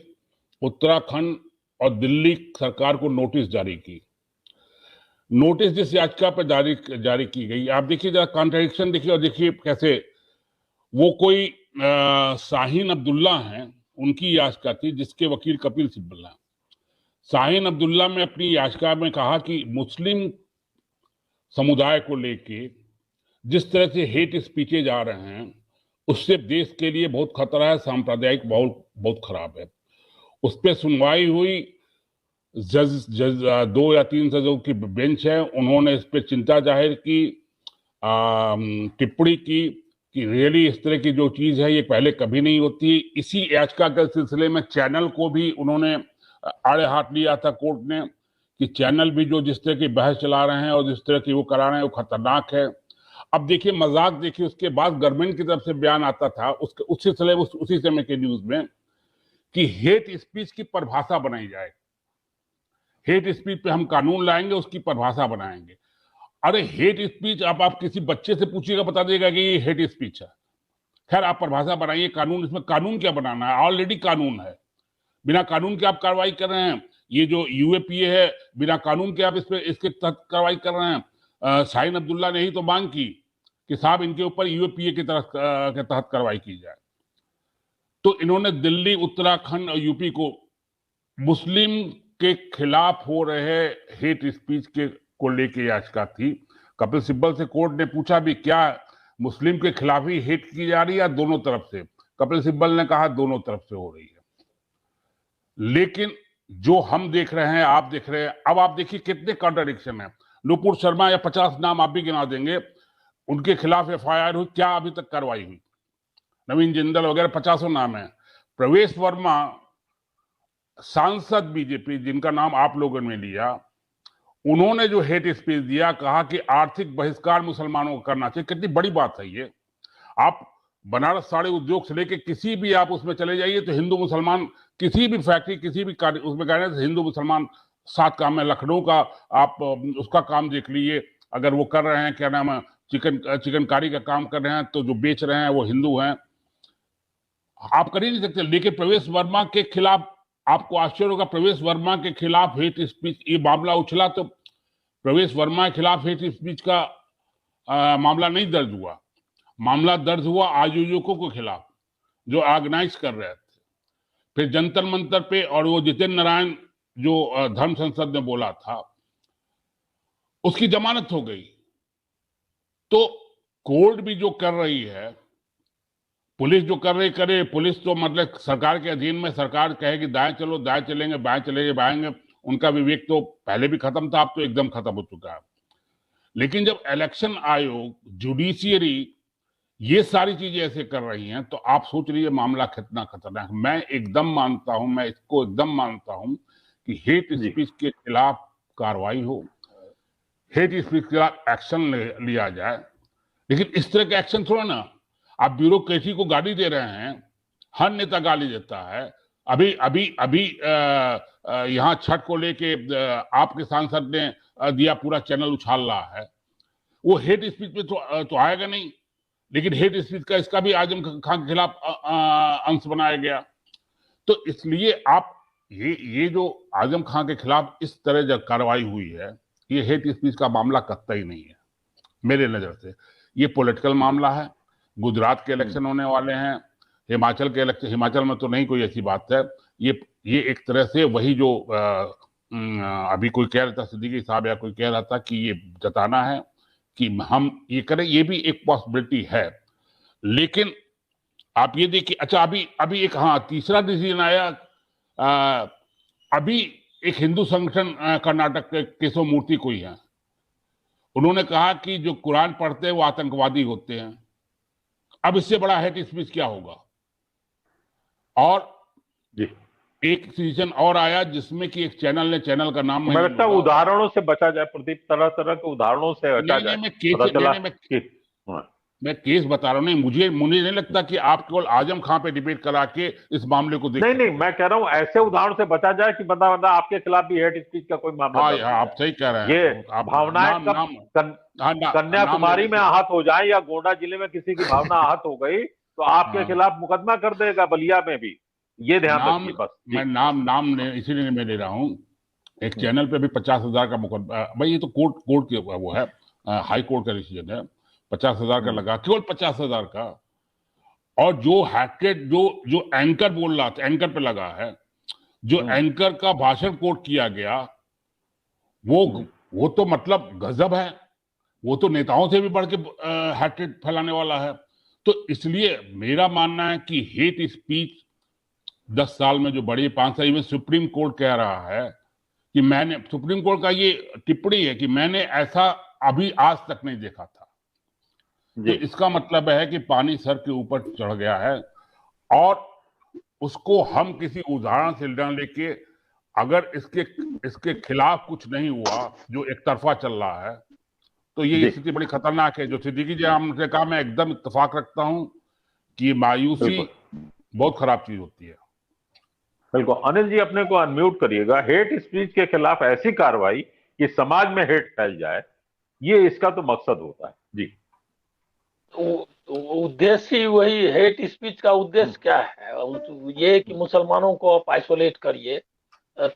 उत्तराखंड और दिल्ली सरकार को नोटिस जारी की। नोटिस जिस याचिका पर जारी की गई, आप देखिए जरा कॉन्ट्रडिक्शन देखिए, और देखिए कैसे वो कोई शाहीन अब्दुल्ला हैं, उनकी याचिका थी जिसके वकील कपिल सिब्बल हैं। शाहीन अब्दुल्ला ने अपनी याचिका में कहा कि मुस्लिम समुदाय को लेके जिस तरह से हेट स्पीचेज आ रहे हैं उससे देश के लिए बहुत खतरा है, सांप्रदायिक माहौल बहुत खराब है। उस पर सुनवाई हुई, जज 2 या 3 जजों की बेंच है, उन्होंने इस पर चिंता जाहिर की, टिप्पणी की कि रियली इस तरह की जो चीज है ये पहले कभी नहीं होती। इसी याचिका के सिलसिले में चैनल को भी उन्होंने आड़े हाथ लिया था कोर्ट ने कि चैनल भी जो जिस तरह की बहस चला रहे हैं और जिस तरह की वो करा रहे हैं वो खतरनाक है। अब देखिए मजाक, देखिए उसके बाद गवर्नमेंट की तरफ से बयान आता था उसी समय के न्यूज में कि हेट स्पीच की परिभाषा बनाई जाए, हेट स्पीच पे हम कानून लाएंगे, उसकी परिभाषा बनाएंगे। अरे हेट स्पीच आप किसी बच्चे से पूछिएगा, बता देगा कि ये हेट स्पीच है। खैर आप परिभाषा बनाइए, कानून, इसमें कानून क्या बनाना है, ऑलरेडी कानून है, बिना कानून के आप कार्रवाई कर रहे हैं। ये जो यूएपीए है, बिना कानून के आप इसके तहत कार्रवाई कर रहे हैं। शाहीन अब्दुल्ला ने ही तो मांग की कि साहब इनके ऊपर यूएपीए के तहत कार्रवाई की जाए। तो इन्होंने दिल्ली, उत्तराखंड और यूपी को मुस्लिम के खिलाफ हो रहे हेट स्पीच को लेके याचिका थी। कपिल सिब्बल से कोर्ट ने पूछा भी क्या मुस्लिम के खिलाफ ही हेट की जा रही है या दोनों तरफ से? कपिल सिब्बल ने कहा दोनों तरफ से हो रही है। लेकिन जो हम देख रहे हैं, आप देख रहे हैं, अब आप देखिए कितने कॉन्ट्रडिक्शन है। नुपुर शर्मा या 50 नाम आप भी गिना देंगे, उनके खिलाफ एफआईआर हुई, क्या अभी तक कार्रवाई हुई? नवीन जिंदल वगैरह 50 नाम है। प्रवेश वर्मा सांसद बीजेपी, जिनका नाम आप लोगों ने लिया, उन्होंने जो हेट स्पीच दिया, कहा कि आर्थिक बहिष्कार मुसलमानों को करना चाहिए। कितनी बड़ी बात है ये। आप बनारस साड़ी उद्योग से लेके किसी भी आप उसमें चले जाइए तो हिंदू मुसलमान, किसी भी फैक्ट्री, किसी भी कार्य उसमें कहने से हिंदू मुसलमान साथ काम है। लखनऊ का आप उसका काम देख लीजिए, अगर वो कर रहे हैं क्या नाम है, चिकनकारी का काम कर रहे हैं तो जो बेच रहे हैं वो हिंदू हैं, आप कर ही नहीं सकते। लेकिन प्रवेश वर्मा के खिलाफ, आपको आश्चर्य होगा, प्रवेश वर्मा के खिलाफ हेट स्पीच, ये मामला उछला तो प्रवेश वर्मा के खिलाफ हेट स्पीच का मामला नहीं दर्ज हुआ। मामला दर्ज हुआ आयोजकों के खिलाफ जो ऑर्गेनाइज कर रहे थे। फिर जंतर मंतर पे, और वो जितेंद्र नारायण जो धर्म संसद में बोला था, उसकी जमानत हो गई। तो कोर्ट भी जो कर रही है, पुलिस जो कर रही करे, पुलिस तो मतलब सरकार के अधीन में, सरकार कहे कि दाएं चलो दाएं चलेंगे, बाएं चलेंगे बाएंगे, उनका विवेक तो पहले भी खत्म था, अब तो एकदम खत्म हो चुका है। लेकिन जब इलेक्शन आयोग, जुडिशियरी ये सारी चीजें ऐसे कर रही हैं तो आप सोच लीजिए मामला कितना खतरनाक। मैं एकदम मानता हूं, मैं इसको एकदम मानता हूं कि हेट स्पीच के खिलाफ कार्रवाई हो, हेट स्पीच के खिलाफ एक्शन लिया जाए। लेकिन इस तरह के एक्शन थोड़ा ना, आप ब्यूरोक्रेसी को गाली दे रहे हैं, हर नेता गाली देता है। अभी अभी अभी यहाँ छठ को लेके आपके सांसद ने दिया, पूरा चैनल उछाल रहा है। वो हेट स्पीच पे तो आएगा नहीं, लेकिन हेट स्पीच का इसका भी आजम खान के खिलाफ अंश बनाया गया। तो इसलिए आप ये जो आजम खान के खिलाफ इस तरह जो कार्रवाई हुई है, ये हेट स्पीच का मामला कतई नहीं है मेरे नजर से। ये पॉलिटिकल मामला है। गुजरात के इलेक्शन होने वाले हैं, हिमाचल के इलेक्शन, हिमाचल में तो नहीं कोई ऐसी बात है। ये एक तरह से वही जो अभी कोई कह रहा था, सिद्दीकी साहब या कोई कह रहा था कि ये जताना है कि हम ये करें, ये भी एक पॉसिबिलिटी है। लेकिन आप ये देखिए, अच्छा अभी एक, हाँ, तीसरा डिसीजन आया। अभी एक हिंदू संगठन कर्नाटक के केशव मूर्ति कोई है, उन्होंने कहा कि जो कुरान पढ़ते हैं वो आतंकवादी होते हैं। अब इससे बड़ा हेट स्पीच क्या होगा। और जी, एक सीजन और आया जिसमें कि एक चैनल ने, चैनल का नाम मैं लगता है उदाहरणों से बचा जाए प्रदीप, तरह तरह के उदाहरणों से बचा जाए। पता चला कि मैं केस बता रहा हूँ। नहीं, मुझे नहीं लगता कि आप केवल आजम खां पे डिबेट करा के इस मामले को देख नहीं, मैं कह रहा हूं ऐसे उदाहरण से बचा जाए कि बंदा आपके खिलाफ भी हेट स्पीच का कोई मामला हाँ, दर्ज हो आप जाए। सही कह रहे हैं। ये आप भावनाएं कब कन्याकुमारी में आहत हो जाए या गोंडा जिले में किसी की भावना आहत हो गई तो आपके खिलाफ मुकदमा कर देगा, बलिया में भी। ये ध्यान रखिए बस। मैं नाम इसीलिए मैं ले रहा हूँ। एक चैनल पे भी 50,000 का मुकदमा, भाई ये तो कोर्ट की वो है, हाई कोर्ट का डिसीजन है। 50,000 का लगा, केवल 50,000 का। और जो हैकेट जो एंकर बोल रहा था, एंकर पे लगा है, जो एंकर का भाषण कोट किया गया, वो तो मतलब गजब है। वो तो नेताओं से भी बढ़ के हैट्रेट फैलाने वाला है। तो इसलिए मेरा मानना है कि हेट स्पीच 10 साल में जो बढ़ी, 5 साल में सुप्रीम कोर्ट कह रहा है कि मैंने, सुप्रीम कोर्ट का ये टिप्पणी है कि मैंने ऐसा अभी आज तक नहीं देखा था। तो इसका मतलब है कि पानी सर के ऊपर चढ़ गया है। और उसको हम किसी उदाहरण से न लेके, अगर इसके खिलाफ कुछ नहीं हुआ, जो एक तरफा चल रहा है, तो ये स्थिति बड़ी खतरनाक है। जो सिद्दीकी जी ने कहा, मैं एकदम इत्तेफाक रखता हूं कि मायूसी बहुत खराब चीज होती है। बिल्कुल। अनिल जी अपने को अनम्यूट करिएगा। हेट स्पीच के खिलाफ ऐसी कार्रवाई कि समाज में हेट फैल जाए, ये इसका तो मकसद होता है। जी, तो उद्देश्य वही, हेट स्पीच का उद्देश्य क्या है? ये कि मुसलमानों को आप आइसोलेट करिए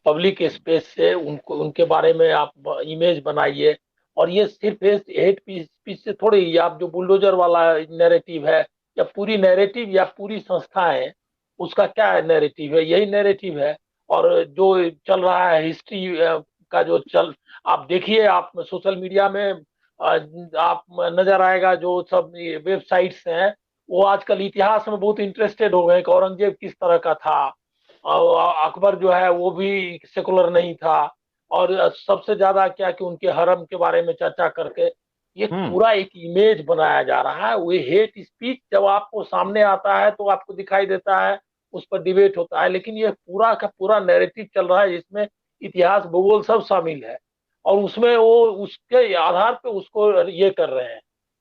पब्लिक स्पेस से, उनको, उनके बारे में आप इमेज बनाइए। और ये सिर्फ हेट स्पीच से थोड़ी, आप जो बुलडोजर वाला नैरेटिव है, या पूरी नैरेटिव या पूरी संस्थाएं, उसका क्या नैरेटिव है? यही नैरेटिव है। और जो चल रहा है हिस्ट्री का जो आप देखिए, आप सोशल मीडिया में आप नजर आएगा, जो सब वेबसाइट्स हैं वो आजकल इतिहास में बहुत इंटरेस्टेड हो गए कि औरंगजेब किस तरह का था, और अकबर जो है वो भी सेकुलर नहीं था। और सबसे ज्यादा क्या कि उनके हरम के बारे में चर्चा करके ये पूरा एक इमेज बनाया जा रहा है। वो हेट स्पीच जब आपको सामने आता है तो आपको दिखाई देता है, उस पर डिबेट होता है, लेकिन ये पूरा का पूरा नैरेटिव चल रहा है जिसमें इतिहास, भूगोल सब शामिल है। और उसमें वो उसके आधार पे उसको ये कर रहे हैं।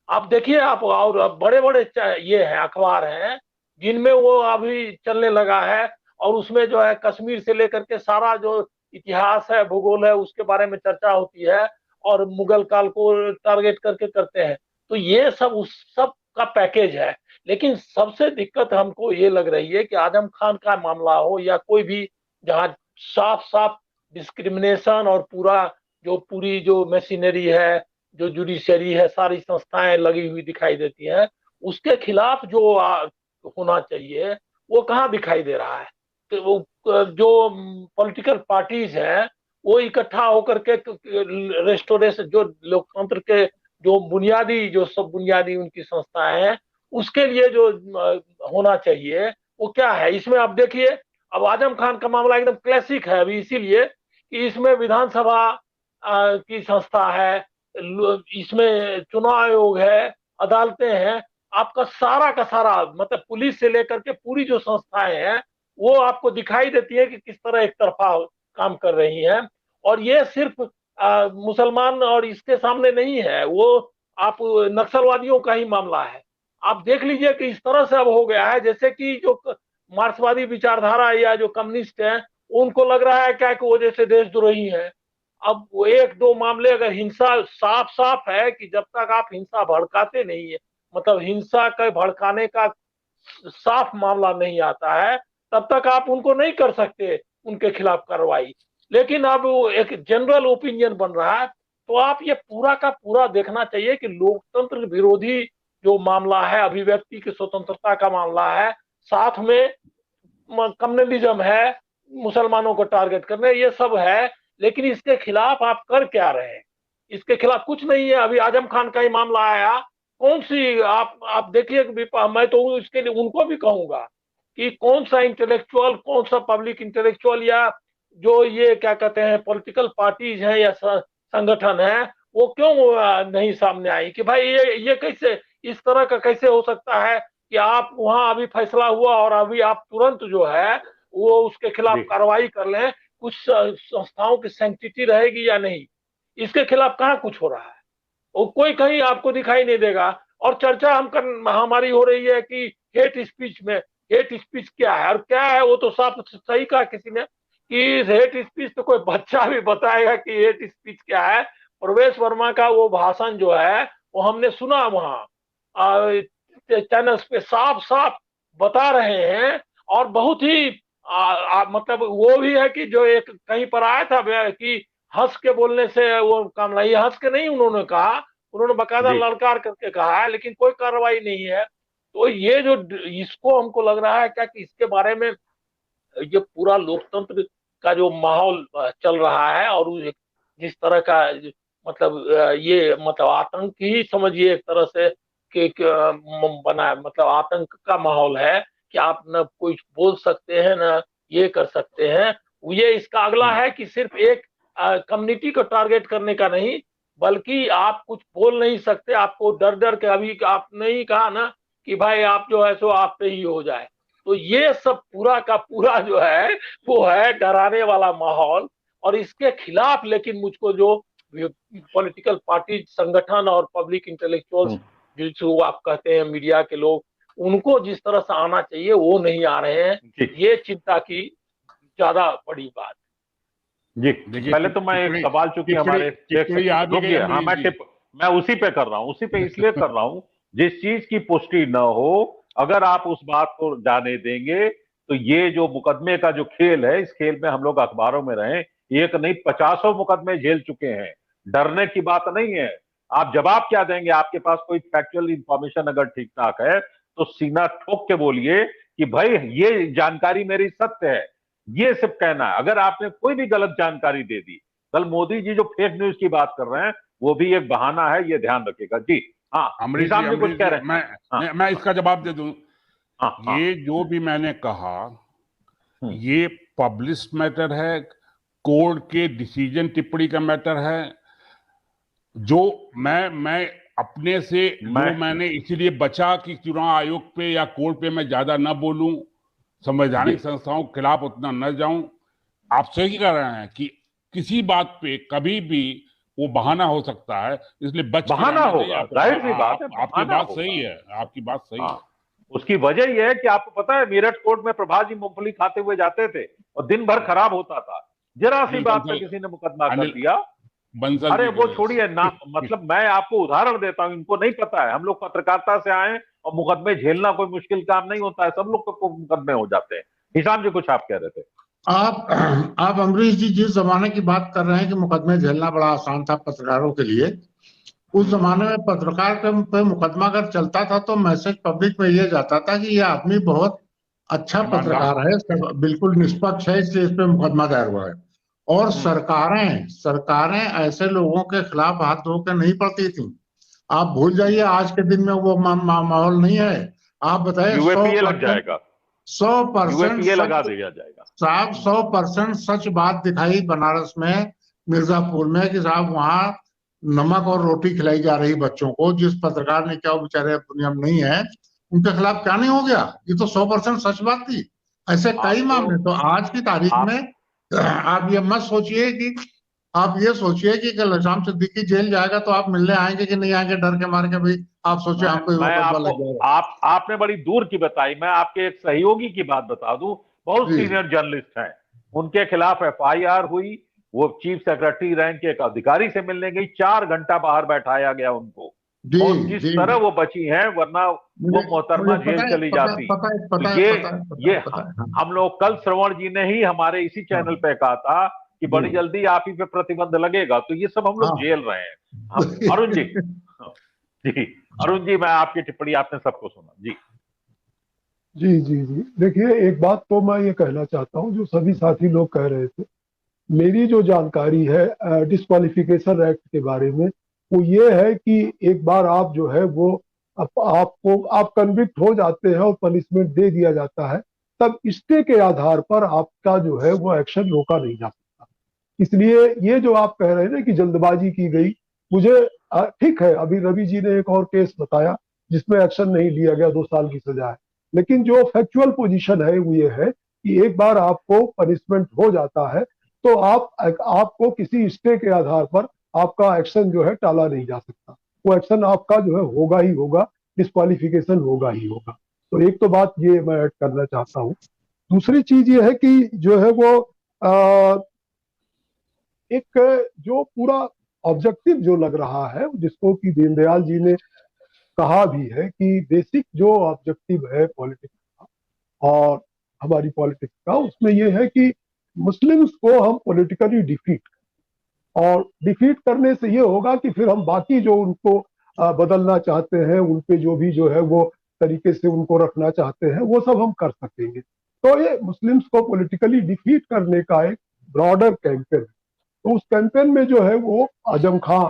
आप देखिए, आप और बड़े बड़े ये हैं, अखबार हैं जिनमें वो अभी चलने लगा है। और उसमें जो है कश्मीर से लेकर के सारा जो इतिहास है, भूगोल है, उसके बारे में चर्चा होती है। और मुगल काल को टारगेट करके करते हैं। तो ये सब उस सब का पैकेज है। लेकिन सबसे दिक्कत हमको ये लग रही है कि आजम खान का मामला हो या कोई भी, जहां साफ साफ डिस्क्रिमिनेशन और पूरी जो मशीनरी है, जो जुडिशरी है, सारी संस्थाएं लगी हुई दिखाई देती हैं, उसके खिलाफ जो होना चाहिए वो कहाँ दिखाई दे रहा है। तो वो जो पॉलिटिकल पार्टीज हैं वो इकट्ठा होकर के रेस्टोरेशन, जो लोकतंत्र के जो बुनियादी, जो सब बुनियादी उनकी संस्थाएं हैं, उसके लिए जो होना चाहिए वो क्या है। इसमें आप देखिए, अब आजम खान का मामला एकदम क्लासिक है अभी, इसीलिए कि इसमें विधानसभा की संस्था है, इसमें चुनाव आयोग है, अदालतें हैं। आपका सारा का सारा, मतलब पुलिस से लेकर के पूरी जो संस्थाएं हैं वो आपको दिखाई देती है कि किस तरह एक तरफा काम कर रही हैं। और ये सिर्फ मुसलमान और इसके सामने नहीं है, वो आप नक्सलवादियों का ही मामला है। आप देख लीजिए कि इस तरह से अब हो गया है जैसे कि जो मार्क्सवादी विचारधारा या जो कम्युनिस्ट हैं, उनको लग रहा है क्या कि वो जैसे देशद्रोही हैं। अब वो एक दो मामले, अगर हिंसा, साफ साफ है कि जब तक आप हिंसा भड़काते नहीं है, मतलब हिंसा के भड़काने का साफ मामला नहीं आता है, तब तक आप उनको नहीं कर सकते उनके खिलाफ कार्रवाई। लेकिन अब एक जनरल ओपिनियन बन रहा है। तो आप ये पूरा का पूरा देखना चाहिए कि लोकतंत्र विरोधी जो मामला है, अभिव्यक्ति की स्वतंत्रता का मामला है, साथ में कम्युनलिज्म है, मुसलमानों को टारगेट करने, ये सब है। लेकिन इसके खिलाफ आप कर क्या रहे हैं? इसके खिलाफ कुछ नहीं है। अभी आजम खान का ही मामला आया, कौन सी आप देखिए, मैं तो इसके लिए उनको भी कहूंगा कि कौन सा इंटेलेक्चुअल, कौन सा पब्लिक इंटेलेक्चुअल, या जो ये क्या कहते हैं पॉलिटिकल पार्टीज हैं या संगठन है, वो क्यों नहीं सामने आई कि भाई ये कैसे, इस तरह का कैसे हो सकता है कि आप वहां अभी फैसला हुआ और अभी आप तुरंत जो है वो उसके खिलाफ कार्रवाई कर लें, कुछ संस्थाओं की सैंक्टिटी रहेगी या नहीं, इसके खिलाफ कहाँ कुछ हो रहा है, वो कोई कहीं आपको दिखाई नहीं देगा। और चर्चा हमारी हो रही है कि हेट स्पीच में, हेट स्पीच क्या है और क्या है, वो तो साफ सही कहा किसी ने कि हेट स्पीच तो कोई बच्चा भी बताएगा कि हेट स्पीच क्या है। प्रवेश वर्मा का वो भाषण जो है वो हमने सुना वहां चैनल्स पे, साफ साफ बता रहे हैं। और बहुत ही मतलब वो भी है कि जो एक कहीं पर आया था कि हंस के बोलने से वो काम नहीं, हंस के नहीं उन्होंने कहा, उन्होंने बकायदा ललकार करके कहा है, लेकिन कोई कार्रवाई नहीं है। तो ये जो इसको हमको लग रहा है क्या कि इसके बारे में ये पूरा लोकतंत्र का जो माहौल चल रहा है और जिस तरह का मतलब ये मतलब आतंक ही समझिए एक तरह से कि बना, मतलब आतंक का माहौल है कि आप न कुछ बोल सकते हैं न ये कर सकते हैं। ये इसका अगला है कि सिर्फ एक कम्युनिटी को टारगेट करने का नहीं, बल्कि आप कुछ बोल नहीं सकते, आपको डर डर के, अभी आपने ही कहा ना कि भाई आप जो है सो आप पे ही हो जाए, तो ये सब पूरा का पूरा जो है वो है डराने वाला माहौल। और इसके खिलाफ लेकिन मुझको जो पॉलिटिकल पार्टी संगठन और पब्लिक इंटेलेक्चुअल्स जिसको आप कहते हैं मीडिया के लोग, उनको जिस तरह से आना चाहिए वो नहीं आ रहे हैं, ये चिंता की ज्यादा बड़ी बात। जी पहले तो मैं एक सवाल, चूंकि हमारे हाँ मैं उसी पे कर रहा हूँ, उसी पे इसलिए कर रहा हूँ जिस चीज की पुष्टि न हो, अगर आप उस बात को जाने देंगे तो ये जो मुकदमे का जो खेल है, इस खेल में हम लोग अखबारों में रहे, एक नहीं 50 मुकदमे झेल चुके हैं, डरने की बात नहीं है। आप जवाब क्या देंगे? आपके पास कोई फैक्चुअल इंफॉर्मेशन अगर ठीक ठाक है तो सीना ठोक के बोलिए कि भाई ये जानकारी मेरी सत्य है, ये सिर्फ कहना है। अगर आपने कोई भी गलत जानकारी दे दी, कल मोदी जी जो फेक न्यूज की बात कर रहे हैं वो भी एक बहाना है, ये ध्यान रखिएगा। जी हाँ, अमरीश जी कुछ कह रहे हैं, मैं इसका जवाब दे दूं। ये जो भी मैंने कहा ये पब्लिश मैटर है, कोर्ट के डिसीजन टिप्पणी का मैटर है। जो मैं अपने से जो मैंने इसीलिए बचा कि चुनाव आयोग पे या कोर्ट पे मैं ज्यादा न बोलूं, संवैधानिक संस्थाओं के खिलाफ उतना न जाऊं। आप सही कह रहे हैं कि किसी बात पे कभी भी वो बहाना हो सकता है, इसलिए बहाना होगा, जाहिर सी बात है। आपकी बात सही है, आपकी बात सही है। उसकी वजह यह है कि आपको पता है मेरठ कोर्ट में प्रभात जी मूंगफली खाते हुए जाते थे और दिन भर खराब होता था, जरा सी बात पे किसी ने मुकदमा कर दिया। अरे वो छोड़िए ना, मतलब मैं आपको उदाहरण देता हूं, इनको नहीं पता है, हम लोग पत्रकारिता से आए और मुकदमे झेलना कोई मुश्किल काम नहीं होता है, सब लोग को मुकदमे हो जाते हैं। हिसाम जी कुछ आप कह रहे थे। आप अमरीश जी जिस जमाने की बात कर रहे हैं कि मुकदमे झेलना बड़ा आसान था पत्रकारों के लिए, उस जमाने में पत्रकार पे मुकदमा अगर चलता था तो मैसेज पब्लिक में ये जाता था कि ये आदमी बहुत अच्छा पत्रकार है, बिल्कुल निष्पक्ष है, इसलिए इस पे मुकदमा दायर हुआ है। और सरकारें ऐसे लोगों के खिलाफ हाथ धो के नहीं पड़ती थी। आप भूल जाइए, आज के दिन में वो माहौल नहीं है। आप बताइए 100% लगा दिया जाएगा साहब, 100% सच बात दिखाई बनारस में मिर्जापुर में कि साहब वहां नमक और रोटी खिलाई जा रही बच्चों को, जिस पत्रकार ने क्या, वो बेचारे दुनिया में नहीं है, उनके खिलाफ क्या नहीं हो गया। ये तो 100% सच बात थी। ऐसे कई मामले। तो आज की तारीख में आप ये मत सोचिए कि, आप ये सोचिए कि कल शाम सिद्दीकी जेल जाएगा तो आप मिलने आएंगे कि नहीं आएंगे, डर के मार के भाई आप सोचिए हमको आपने बड़ी दूर की बताई। मैं आपके एक सहयोगी की बात बता दूं, बहुत सीनियर जर्नलिस्ट हैं, उनके खिलाफ FIR हुई, वो चीफ सेक्रेटरी रैंक के एक अधिकारी से मिलने गई, 4 घंटा बाहर बैठाया गया उनको, और जिस तरह वो बची हैं, वरना वो मोहतरमा जेल चली जाती। ये हम लोग कल श्रवण जी ने ही हमारे इसी चैनल पे कहा था कि बड़ी जल्दी आप ही पे प्रतिबंध लगेगा, तो ये सब हम लोग झेल रहे हैं। अरुण जी, जी अरुण जी, मैं आपकी टिप्पणी, आपने सबको सुना। जी जी जी जी देखिए, एक बात तो मैं ये कहना चाहता हूँ, जो सभी साथी लोग कह रहे थे, मेरी जो जानकारी है डिस्क्वालिफिकेशन एक्ट के बारे में, वो ये है कि एक बार आप जो है वो आप कन्विक्ट हो जाते हैं और पनिशमेंट दे दिया जाता है, तब स्टे के आधार पर आपका जो है वो एक्शन रोका नहीं जा सकता। इसलिए ये जो आप कह रहे हैं ना कि जल्दबाजी की गई, मुझे ठीक है, अभी रवि जी ने एक और केस बताया जिसमें एक्शन नहीं लिया गया, 2 साल की सजा है। लेकिन जो फैक्चुअल पोजीशन है वो ये है कि एक बार आपको पनिशमेंट हो जाता है तो आपको किसी स्टे के आधार पर आपका एक्शन जो है टाला नहीं जा सकता। वो एक्शन आपका जो है होगा ही होगा, डिस्क्वालिफिकेशन होगा ही होगा। तो एक तो बात ये मैं ऐड करना चाहता हूँ। दूसरी चीज ये है कि जो है वो एक जो पूरा ऑब्जेक्टिव जो लग रहा है, जिसको कि दीनदयाल जी ने कहा भी है कि बेसिक जो ऑब्जेक्टिव है पॉलिटिक्स का और हमारी पॉलिटिक्स का, उसमें ये है कि मुस्लिम्स को हम पॉलिटिकली डिफीट, और डिफीट करने से ये होगा कि फिर हम बाकी जो उनको बदलना चाहते हैं, उनपे जो भी जो है वो तरीके से उनको रखना चाहते हैं, वो सब हम कर सकेंगे। तो ये मुस्लिम्स को पॉलिटिकली डिफीट करने का एक ब्रॉडर कैंपेन है। तो उस कैंपेन में जो है वो आजम खां,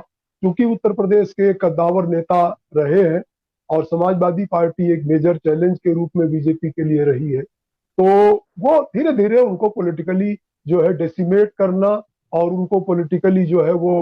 क्योंकि उत्तर प्रदेश के कद्दावर नेता रहे हैं और समाजवादी पार्टी एक मेजर चैलेंज के रूप में बीजेपी के लिए रही है, तो वो धीरे धीरे उनको पॉलिटिकली जो है डेसिमेट करना और उनको पॉलिटिकली जो है वो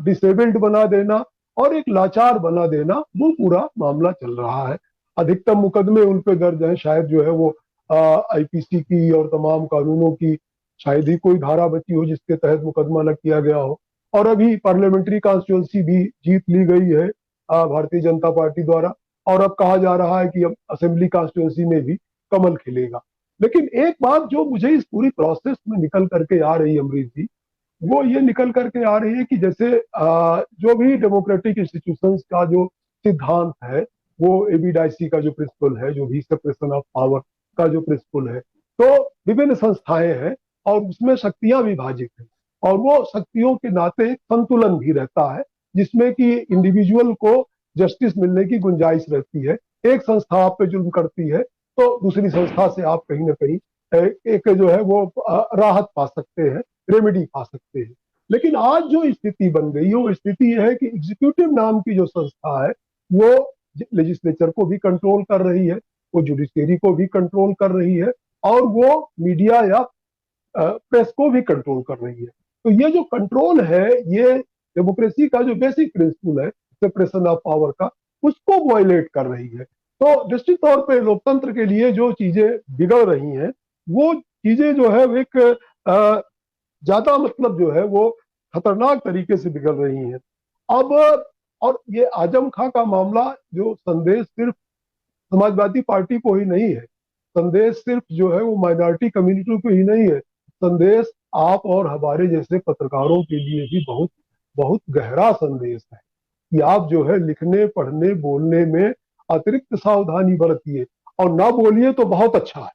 डिसेबल्ड बना देना और एक लाचार बना देना, वो पूरा मामला चल रहा है। अधिकतम मुकदमे उन पे दर्ज हैं, शायद जो है वो आईपीसी की और तमाम कानूनों की शायद ही कोई धारा बची हो जिसके तहत मुकदमा न किया गया हो। और अभी पार्लियामेंट्री कॉन्स्टिट्यूंसी भी जीत ली गई है भारतीय जनता पार्टी द्वारा, और अब कहा जा रहा है कि अब असेंबली कॉन्स्टिट्यूंसी में भी कमल खिलेगा। लेकिन एक बात जो मुझे इस पूरी प्रोसेस में निकल करके आ रही है अमरीश जी, वो ये निकल करके आ रही है कि जैसे जो भी डेमोक्रेटिक इंस्टीट्यूशंस का जो सिद्धांत है, वो एबीडाइसी का जो प्रिंसिपल है, जो भी सेपरेशन ऑफ पावर का जो प्रिंसिपल है, तो विभिन्न संस्थाएं हैं और उसमें शक्तियां विभाजित हैं, और वो शक्तियों के नाते संतुलन भी रहता है जिसमें कि इंडिविजुअल को जस्टिस मिलने की गुंजाइश रहती है। एक संस्था आप पे जुल्म करती है तो दूसरी संस्था से आप कहीं ना कहीं एक जो है वो राहत पा सकते हैं, रेमेडी पा सकते हैं। लेकिन आज जो स्थिति बन गई है वो स्थिति यह है कि एग्जीक्यूटिव नाम की जो संस्था है वो लेजिस्लेचर को भी कंट्रोल कर रही है, वो जुडिशरी को भी कंट्रोल कर रही है, और वो मीडिया या प्रेस को भी कंट्रोल कर रही है। तो ये जो कंट्रोल है, ये डेमोक्रेसी का जो बेसिक प्रिंसिपल है सेपरेशन ऑफ पावर का, उसको वायलेट कर रही है। तो निश्चित तौर पे लोकतंत्र के लिए जो चीजें बिगड़ रही हैं, वो चीजें जो है एक ज्यादा मतलब जो है वो खतरनाक तरीके से बिगड़ रही हैं। अब और ये आजम खां का मामला, जो संदेश सिर्फ समाजवादी पार्टी को ही नहीं है, संदेश सिर्फ जो है वो माइनॉरिटी कम्युनिटी को ही नहीं है, संदेश आप और हमारे जैसे पत्रकारों के लिए भी बहुत बहुत गहरा संदेश है कि आप जो है लिखने, पढ़ने, बोलने में अतिरिक्त सावधानी बरतिए, और ना बोलिए तो बहुत अच्छा है।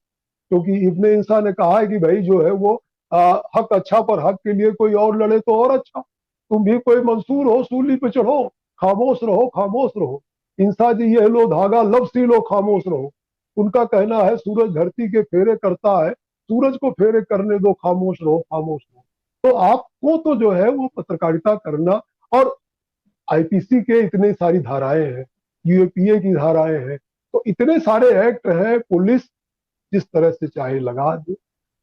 क्योंकि इब्ने इंसान ने कहा है कि भाई जो है वो हक अच्छा पर हक के लिए कोई और लड़े तो और अच्छा। तुम भी कोई मंसूर हो, सूली पे चढ़ो, खामोश रहो, खामोश रहो। इंसा जी ये लो धागा लब सी लो, खामोश रहो। उनका कहना है सूरज धरती के फेरे करता है, सूरज को फेरे करने दो, खामोश रहो, खामोश रहो। तो आपको तो जो है वो पत्रकारिता करना, और आईपीसी के इतने सारी धाराएं हैं, यूएपीए की धाराएं हैं, तो इतने सारे एक्ट हैं, पुलिस जिस तरह से चाहे लगा दे,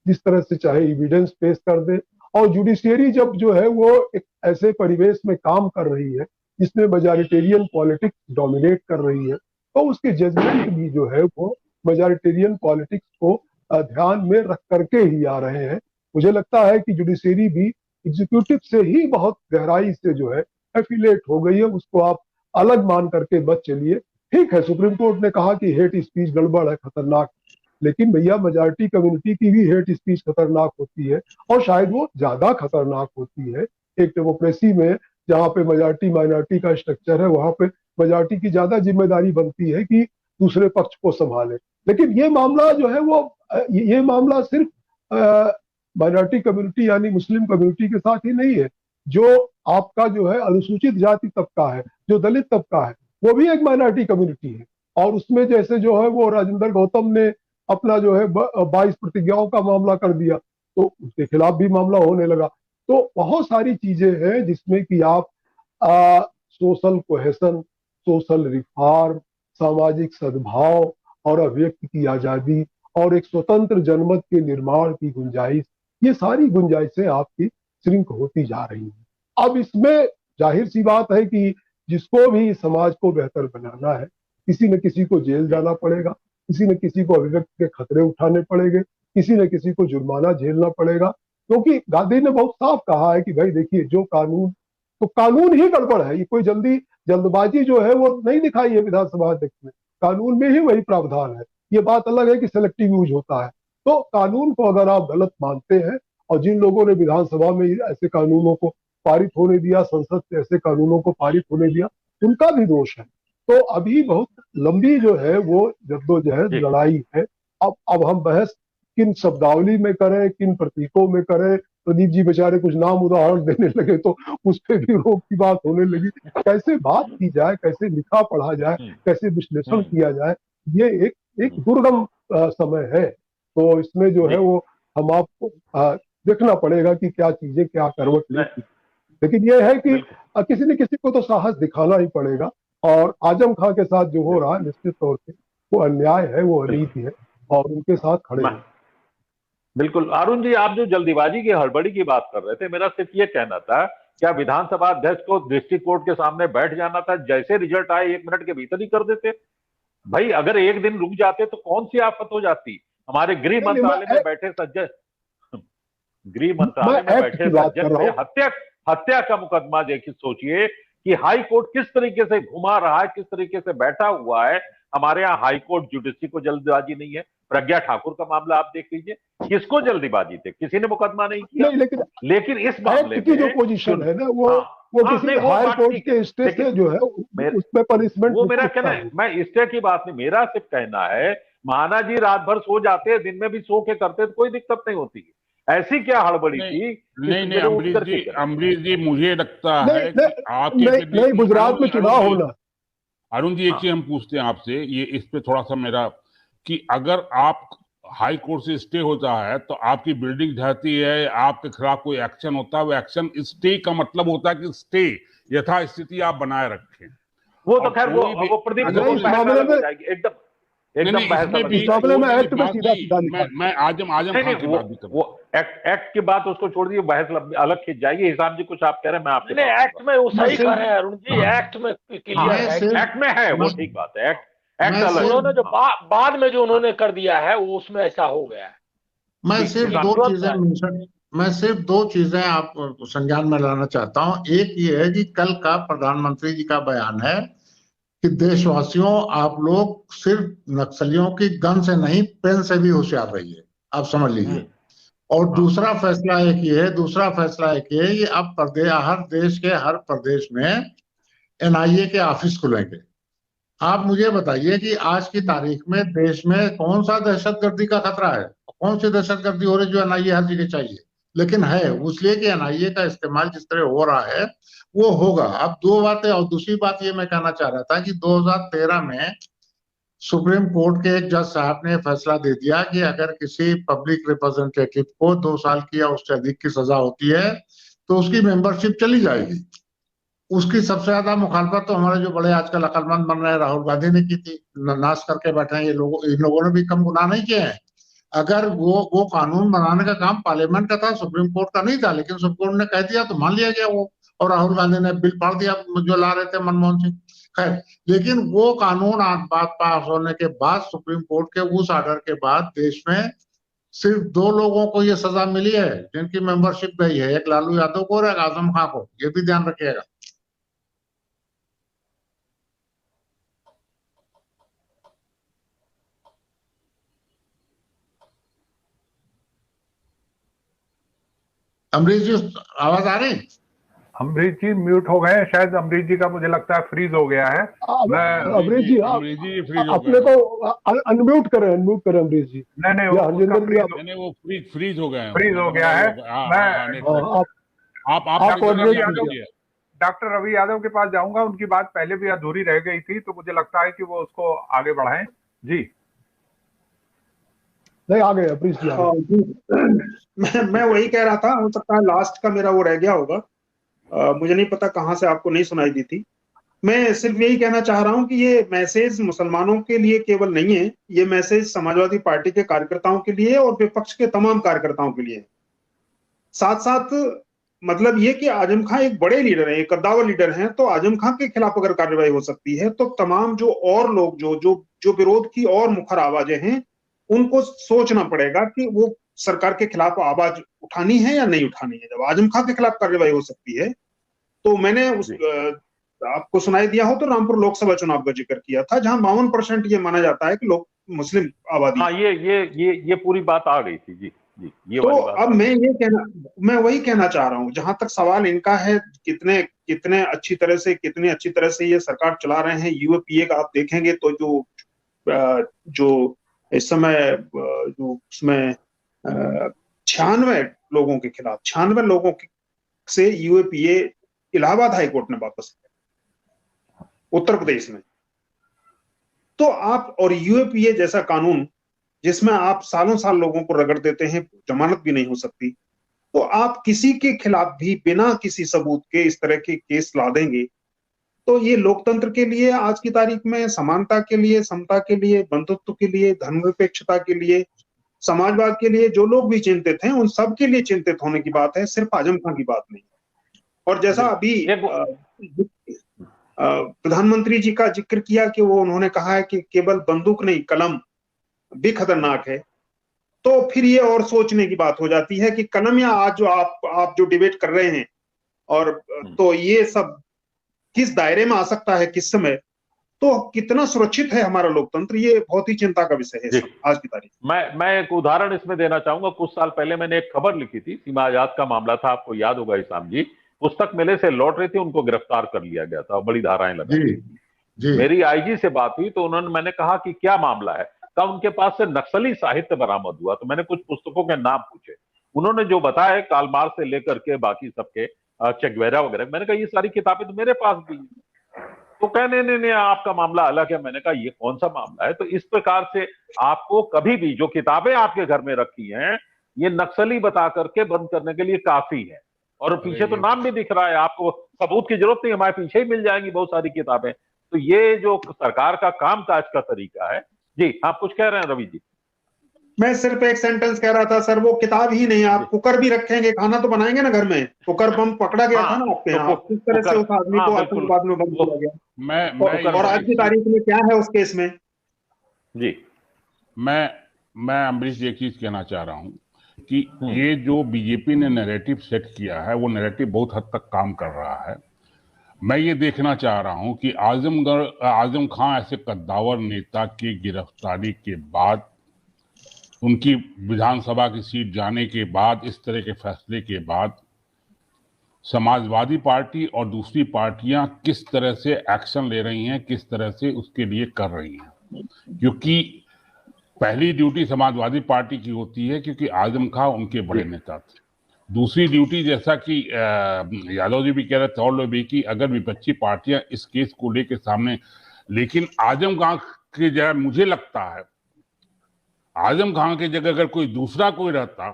जिस तरह से चाहे एविडेंस पेश कर दे, और जुडिशियरी जब जो है वो एक ऐसे परिवेश में काम कर रही है जिसमें मेजॉरिटेरियन पॉलिटिक्स डोमिनेट कर रही है, तो उसके जजमेंट भी जो है वो मेजॉरिटेरियन पॉलिटिक्स को ध्यान में रख करके ही आ रहे हैं। मुझे लगता है कि जुडिशियरी भी एग्जीक्यूटिव से ही बहुत गहराई से जो है एफिलेट हो गई है, उसको आप अलग मान करके बच चलिए। ठीक है, सुप्रीम कोर्ट ने कहा कि हेट स्पीच गड़बड़ है, खतरनाक, लेकिन भैया मेजॉरिटी कम्युनिटी की भी हेट स्पीच खतरनाक होती है, और शायद वो ज्यादा खतरनाक होती है। एक डेमोक्रेसी में जहाँ पे मेजॉरिटी माइनॉरिटी का स्ट्रक्चर है, वहां पे मेजॉरिटी की ज्यादा जिम्मेदारी बनती है कि दूसरे पक्ष को संभाले। लेकिन ये मामला जो है वो ये मामला सिर्फ माइनॉरिटी कम्युनिटी यानी मुस्लिम कम्युनिटी के साथ ही नहीं है। जो आपका जो है अनुसूचित जाति तबका है, जो दलित तबका है, वो भी एक माइनॉरिटी कम्युनिटी है, और उसमें जैसे जो है वो राजेंद्र गौतम ने अपना जो है 22 प्रतिज्ञाओं का मामला कर दिया, तो उसके खिलाफ भी मामला होने लगा। तो बहुत सारी चीजें हैं जिसमें कि आप सोशल कोहेशन, सोशल रिफॉर्म, सामाजिक सद्भाव और अभिव्यक्ति की आजादी और एक स्वतंत्र जनमत के निर्माण की गुंजाइश, ये सारी गुंजाइशें आपकी श्रिंक होती जा रही हैं। अब इसमें जाहिर सी बात है कि जिसको भी समाज को बेहतर बनाना है, किसी न किसी को जेल जाना पड़ेगा, किसी न किसी को अभिव्यक्ति के खतरे उठाने पड़ेंगे, किसी न किसी को जुर्माना झेलना पड़ेगा। क्योंकि गांधी ने बहुत साफ कहा है कि भाई देखिए, जो कानून, तो कानून ही गड़बड़ है, ये कोई जल्दबाजी जो है वो नहीं दिखाई है विधानसभा अध्यक्ष ने, कानून में ही वही प्रावधान है। ये बात अलग है कि सेलेक्टिव यूज होता है। तो कानून को अगर आप गलत मानते हैं, और जिन लोगों ने विधानसभा में ऐसे कानूनों को पारित होने दिया, संसद से ऐसे कानूनों को पारित होने दिया, उनका भी दोष है। तो अभी बहुत लंबी जो है वो जद्दोजहद लड़ाई है। अब हम बहस किन शब्दावली में करें, किन प्रतीकों में करें। प्रदीप जी बेचारे कुछ नाम उदाहरण देने लगे तो उस पर भी रोक की बात होने लगी। कैसे बात की जाए, कैसे लिखा पढ़ा जाए, कैसे विश्लेषण किया जाए, ये एक दुर्गम समय है। तो इसमें जो है वो हम आपको देखना पड़ेगा कि क्या चीजें क्या करवट लेती। लेकिन ये है कि किसी न किसी को तो साहस दिखाना ही पड़ेगा। और आजम खां के साथ जो हो रहा है निश्चित तौर पे वो अन्याय है, वो अनीति है, और उनके साथ खड़े हैं। बिल्कुल। अरुण जी, आप जो जल्दीबाजी की हड़बड़ी की बात कर रहे थे, मेरा सिर्फ ये कहना था, क्या विधानसभा अध्यक्ष को डिस्ट्रिक्ट कोर्ट के सामने बैठ जाना था, जैसे रिजल्ट आए 1 मिनट के भीतर ही कर देते? भाई अगर एक दिन रुक जाते तो कौन सी आफत हो जाती। हमारे गृह मंत्रालय में बैठे सज्जन पे हत्या का मुकदमा देखिए, सोचिए कि हाई कोर्ट किस तरीके से घुमा रहा है, किस तरीके से बैठा हुआ है। हमारे यहाँ हाई कोर्ट जुडिशरी को जल्दबाजी नहीं है। प्रज्ञा ठाकुर का मामला आप देख लीजिए, किसको जल्दीबाजी थी, किसी ने मुकदमा नहीं किया। लेकिन इस मामले की जो पोजीशन है ना वो किसी हायर कोर्ट के स्टे से जो है उसमें पनिशमेंट, वो मेरा कहना है, मैं स्टे की बात नहीं, मेरा सिर्फ कहना है महाना जी रात भर सो जाते हैं, दिन में भी सो के करते तो कोई दिक्कत नहीं होती। ऐसी क्या हड़बड़ी थी? नहीं अमरीश जी मुझे लगता है कि आपके नहीं गुजरात में चुनाव होना। अरुण जी एक चीज हम पूछते हैं आपसे, ये इस पे थोड़ा सा मेरा, कि अगर आप हाई कोर्ट से स्टे होता है तो आपकी बिल्डिंग ढहती है, आपके खिलाफ कोई एक्शन होता है, वो एक्शन स्टे का मतलब होता है कि स्टे यथास्थिति आप बनाए रखें। वो तो खैर वो प्रदीप एकदम मैं आजम खान की बात भी करूं। वो एक्ट की बात उसको छोड़ दी, बहस अलग खींच जाएगी। हिसाब जी कुछ आप कह रहे हैं, मैं आपके एक्ट में वो सही कह रहे हैं अरुण जी, एक्ट में क्लियर है, एक्ट में है वो ठीक बात है। एक्ट अलग, उन्होंने जो बाद में जो उन्होंने कर दिया है वो उसमें ऐसा हो गया है। मैं सिर्फ दो चीजें आप संज्ञान में लाना चाहता हूं। एक ये है कि कल का प्रधानमंत्री जी का बयान है कि देशवासियों, आप लोग सिर्फ नक्सलियों की गन से नहीं, पेन से भी होशियार रहिए, आप समझ लीजिए। और दूसरा फैसला एक ये है कि अब हर देश के हर प्रदेश में एनआईए के ऑफिस खुलेंगे। आप मुझे बताइए कि आज की तारीख में देश में कौन सा दहशतगर्दी का खतरा है, कौन सी दहशतगर्दी हो रही जो एनआईए हर जगह चाहिए, लेकिन है इसलिए कि एनआईए का इस्तेमाल जिस तरह हो रहा है वो होगा। अब दो बातें, और दूसरी बात ये मैं कहना चाह रहा था कि 2013 में सुप्रीम कोर्ट के एक जज साहब ने फैसला दे दिया कि अगर किसी पब्लिक रिप्रेजेंटेटिव को 2 साल की या उससे अधिक की सजा होती है तो उसकी मेंबरशिप चली जाएगी। उसकी सबसे ज्यादा मुखालफत तो हमारे जो बड़े आजकल अकलमंद बन रहे हैं राहुल गांधी ने की थी। नाश करके बैठे हैं इन लोगों ने भी कम गुनाह नहीं किए हैं। अगर वो कानून बनाने का काम पार्लियामेंट का था, सुप्रीम कोर्ट का नहीं था, लेकिन सुप्रीम कोर्ट ने कह दिया तो मान लिया गया वो, और राहुल गांधी ने बिल पाड़ दिया जो ला रहे थे मनमोहन सिंह। खैर, लेकिन वो कानून बात पास होने के बाद, सुप्रीम कोर्ट के उस ऑर्डर के बाद देश में सिर्फ 2 लोगों को ये सजा मिली है जिनकी मेंबरशिप गई है, एक लालू यादव को और एक आजम खां को। ये भी ध्यान रखिएगा। अमरीश जी आवाज आ रही? अमरीश जी म्यूट हो गए शायद। अमरीश जी का मुझे लगता है फ्रीज हो गया है। अमरीश जी अपने को अनम्यूट करें अमरीश जी। नहीं वो फ्रीज हो गया है। डॉक्टर रवि यादव के पास जाऊंगा, उनकी बात पहले भी अधूरी रह गई थी, तो मुझे लगता है कि वो उसको आगे बढ़ाएं। जी नहीं, आ गए प्लीज। मैं वही कह रहा था, हो सकता है लास्ट का मेरा वो रह गया होगा, मुझे नहीं पता कहाँ से आपको नहीं सुनाई दी थी। मैं सिर्फ यही कहना चाह रहा हूं कि ये मैसेज मुसलमानों के लिए केवल नहीं है, ये मैसेज समाजवादी पार्टी के कार्यकर्ताओं के लिए और विपक्ष के तमाम कार्यकर्ताओं के लिए। साथ साथ मतलब ये कि आजम खान एक बड़े लीडर हैं, एक कद्दावर लीडर हैं, तो आजम खान के खिलाफ अगर कार्रवाई हो सकती है तो तमाम जो और लोग जो जो जो विरोध की और मुखर आवाजें हैं उनको सोचना पड़ेगा कि वो सरकार के खिलाफ आवाज उठानी है या नहीं उठानी है। जब आजम खान के खिलाफ कार्रवाई हो सकती है तो मैंने आपको सुनाई दिया हो तो रामपुर लोकसभा चुनाव का जिक्र किया था, जहां 52% ये माना जाता है कि लोग मुस्लिम आबादी। हाँ, ये पूरी बात आ गई थी जी। जी, ये तो वाली बात अब मैं वही कहना चाह रहा हूं, जहां तक सवाल इनका है कितने अच्छी तरह से ये सरकार चला रहे हैं। यूएपीए का आप देखेंगे तो जो इस समय जो उसमें 96 लोगों से यूएपीए इलाहाबाद हाई कोर्ट ने वापस लिया उत्तर प्रदेश में। तो आप और यूएपीए जैसा कानून जिसमें आप सालों साल लोगों को रगड़ देते हैं, जमानत भी नहीं हो सकती, तो आप किसी के खिलाफ भी बिना किसी सबूत के इस तरह के केस ला देंगे, तो ये लोकतंत्र के लिए आज की तारीख में, समानता के लिए, समता के लिए, बंधुत्व के लिए, धर्मनिरपेक्षता के लिए, समाजवाद के लिए जो लोग भी चिंतित हैं उन सब के लिए चिंतित होने की बात है, सिर्फ आजम खान की बात नहीं। और जैसा अभी प्रधानमंत्री जी का जिक्र किया कि उन्होंने कहा है कि केवल बंदूक नहीं कलम भी खतरनाक है, तो फिर ये और सोचने की बात हो जाती है कि कलम या आज जो आप जो डिबेट कर रहे हैं और तो ये सब किस दायरे में आ सकता है, किस समय, तो कितना सुरक्षित है हमारा लोकतंत्र, ये बहुत ही चिंता का विषय है आज की तारीख। मैं एक उदाहरण इसमें देना चाहूंगा। कुछ साल पहले मैंने एक खबर लिखी थी, सीमा आजाद का मामला था, आपको याद होगा इसाम जी। पुस्तक मेले से लौट रहे थे, उनको गिरफ्तार कर लिया गया था, बड़ी धाराएं लगाई थी। मेरी आईजी से बात हुई तो मैंने कहा कि क्या मामला है, कब उनके पास से नक्सली साहित्य बरामद हुआ, तो मैंने कुछ पुस्तकों के नाम पूछे। उन्होंने जो बताया कार्ल मार्क्स से लेकर के बाकी सबके चेगवेरा वगैरह, मैंने कहा ये सारी किताबें तो मेरे पास भी हैं। तो कहने नहीं आपका मामला अलग है। मैंने कहा ये कौन सा मामला है। तो इस प्रकार से आपको कभी भी जो किताबें आपके घर में रखी हैं ये नक्सली बता करके बंद करने के लिए काफी है। और पीछे तो नाम भी दिख रहा है, आपको सबूत की जरूरत नहीं, हमारे पीछे ही मिल जाएंगी बहुत सारी किताबें। तो ये जो सरकार का कामकाज का तरीका है। जी, आप कुछ कह रहे हैं रवि जी? मैं सिर्फ एक सेंटेंस कह रहा था सर, वो किताब ही नहीं, आप कुकर भी रखेंगे, खाना तो बनाएंगे ना घर में। कुकर बम पकड़ा गया था ना आपके यहाँ, किस तरह से उस आदमी को आतंकवाद में बंद किया गया, और आज की तारीख में क्या है उस केस में। जी, मैं अमरीश जी एक चीज कहना चाह रहा हूं कि ये जो बीजेपी ने नैरेटिव सेट किया है वो नैरेटिव बहुत हद तक काम कर रहा है। मैं ये देखना चाह रहा हूं कि आजम खान ऐसे कद्दावर नेता की गिरफ्तारी के बाद, उनकी विधानसभा की सीट जाने के बाद, इस तरह के फैसले के बाद समाजवादी पार्टी और दूसरी पार्टियां किस तरह से एक्शन ले रही हैं, किस तरह से उसके लिए कर रही हैं। क्योंकि पहली ड्यूटी समाजवादी पार्टी की होती है क्योंकि आजम खान उनके बड़े नेता थे। दूसरी ड्यूटी, जैसा कि यादव जी भी कह रहे थे और लोग भी, कि अगर विपक्षी पार्टियां इस केस को लेकर सामने, लेकिन आजम खान की जगह मुझे लगता है आजम खान की जगह अगर कोई दूसरा कोई रहता,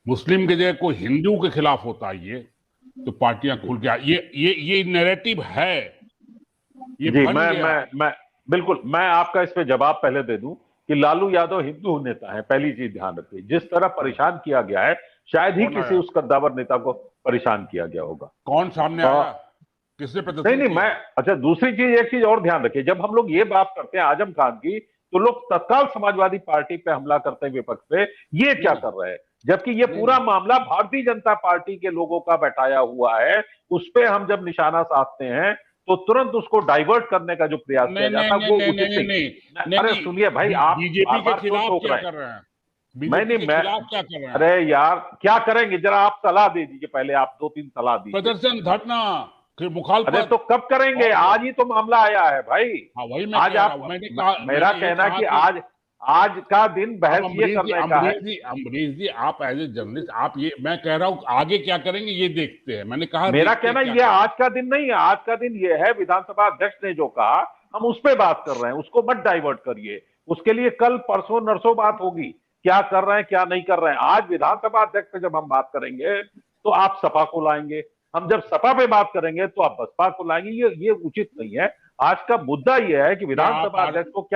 मुस्लिम की जगह कोई हिंदू के खिलाफ होता ये, तो पार्टियां खुल के ये नैरेटिव है। ये जी, मैं बिल्कुल, मैं आपका इस पे जवाब पहले दे दूं कि लालू यादव हिंदू नेता है, पहली चीज ध्यान रखिए। जिस तरह परेशान किया गया है शायद ही किसी उस कद्दावर नेता को परेशान किया गया होगा। कौन सामने आया, किसने प्रदर्शन नहीं, मैं अच्छा, दूसरी चीज, एक चीज और ध्यान रखिए, जब हम लोग ये बात करते हैं आजम खान की, तो लोग तत्काल समाजवादी पार्टी पे हमला करते हैं, विपक्ष पे, ये क्या कर रहे हैं, जबकि ये पूरा मामला भारतीय जनता पार्टी के लोगों का बैठाया हुआ है। उस पे हम जब निशाना साधते हैं तो तुरंत उसको डाइवर्ट करने का जो प्रयास किया जाता है वो उचित नहीं। अरे सुनिए भाई, आप बीजेपी के खिलाफ क्या कर रहे हैं? मैं अरे यार क्या करेंगे, जरा आप सलाह दे दीजिए, पहले आप 2-3 सलाह दीजिए। प्रदर्शन, धरना, फिर मुखालफत। अरे तो कब करेंगे? आज ही तो मामला आया है भाई। हाँ, वही आज आप, मेरा कहना कि आज का दिन बहस ये करने का है। अमरीश जी, आप एज ए जर्नलिस्ट, आप ये, मैं कह रहा हूँ आगे क्या करेंगे ये देखते हैं। मैंने कहा मेरा कहना ये आज का दिन नहीं है, आज का दिन ये है, विधानसभा अध्यक्ष ने जो कहा हम उस पर बात कर रहे हैं, उसको मत डाइवर्ट करिए। उसके लिए कल परसों नरसों बात होगी, क्या कर रहे हैं क्या नहीं कर रहे हैं। आज विधानसभा अध्यक्ष पे जब हम बात करेंगे तो आप सपा को लाएंगे, हम जब सपा पे बात करेंगे तो आप बसपा को लाएंगे। ये उचित नहीं है। आज का मुद्दा ये है कि विधानसभा अध्यक्ष को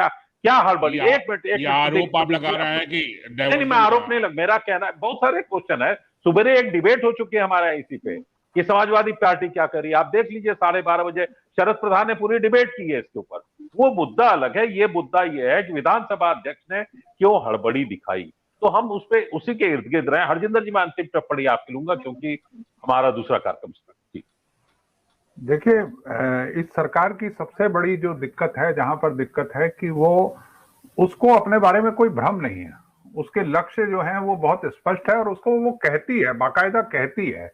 क्या हड़बड़ी। एक मिनट, आरोप आप लगा रहे हैं कि नहीं, मैं आरोप नहीं लग, मेरा कहना है बहुत सारे क्वेश्चन है, सुबह एक डिबेट हो चुकी है हमारे इसी पे कि समाजवादी पार्टी क्या करी। आप देख लीजिए 12:30 बजे शरद प्रधान ने पूरी डिबेट की है इसके ऊपर। वो मुद्दा अलग है, ये मुद्दा ये है कि विधानसभा अध्यक्ष ने क्यों हड़बड़ी दिखाई। तो हम उस पे उसी के इर्द गिर्द रहे। हरजिंदर जी, मैं अंतिम टिप्पणी आपकी लूंगा क्योंकि हमारा दूसरा कार्यक्रम। देखिए, इस सरकार की सबसे बड़ी जो दिक्कत है, जहां पर दिक्कत है कि वो उसको अपने बारे में कोई भ्रम नहीं है। उसके लक्ष्य जो हैं वो बहुत स्पष्ट है और उसको वो कहती है, बाकायदा कहती है।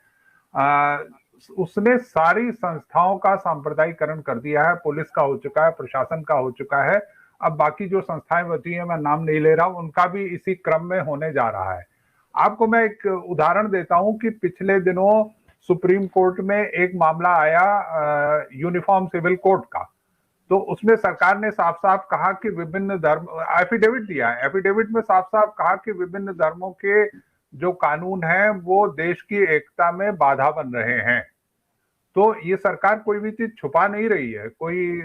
उसने सारी संस्थाओं का सांप्रदायिकरण कर दिया है। पुलिस का हो चुका है, प्रशासन का हो चुका है, अब बाकी जो संस्थाएं बची हैं, मैं नाम नहीं ले रहा हूं, उनका भी इसी क्रम में होने जा रहा है। आपको मैं एक उदाहरण देता हूं कि पिछले दिनों सुप्रीम कोर्ट में एक मामला आया यूनिफॉर्म सिविल कोड का। तो उसमें सरकार ने साफ साफ कहा कि विभिन्न धर्म, एफिडेविट दिया है, एफिडेविट में साफ साफ कहा कि विभिन्न धर्मों के जो कानून हैं वो देश की एकता में बाधा बन रहे हैं। तो ये सरकार कोई भी चीज छुपा नहीं रही है, कोई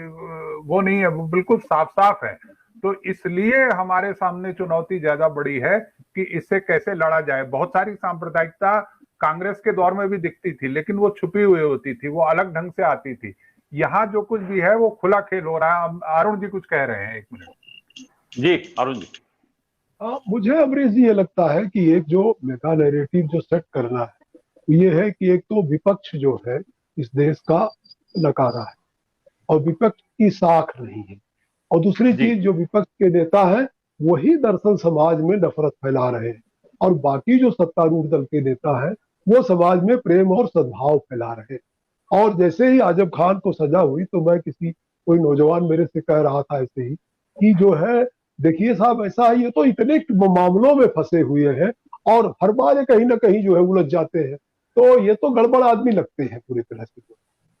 वो नहीं है, वो बिल्कुल साफ साफ है। तो इसलिए हमारे सामने चुनौती ज्यादा बड़ी है कि इससे कैसे लड़ा जाए। बहुत सारी सांप्रदायिकता कांग्रेस के दौर में भी दिखती थी, लेकिन वो छुपी हुई होती थी, वो अलग ढंग से आती थी। यहाँ जो कुछ भी है वो खुला खेल हो रहा है। अरुण जी कुछ कह रहे हैं, 1 मिनट। जी अरुण जी। मुझे अमरीश जी ये लगता है कि एक जो मेगा नैरेटिव जो सेट करना है ये है कि एक तो विपक्ष जो है इस देश का नकारा है और विपक्ष की साख नहीं है, और दूसरी चीज जो विपक्ष के नेता है वही दरअसल समाज में नफरत फैला रहे हैं, और बाकी जो सत्तारूढ़ दल के नेता है वो समाज में प्रेम और सद्भाव फैला रहे हैं। और जैसे ही आजम खान को सजा हुई तो मैं कोई नौजवान मेरे से कह रहा था ऐसे ही कि जो है देखिए साहब ऐसा है, ये तो इतने मामलों में फंसे हुए हैं और हर बार कहीं ना कहीं जो है उलझ जाते हैं, तो ये तो गड़बड़ आदमी लगते हैं पूरी तरह से।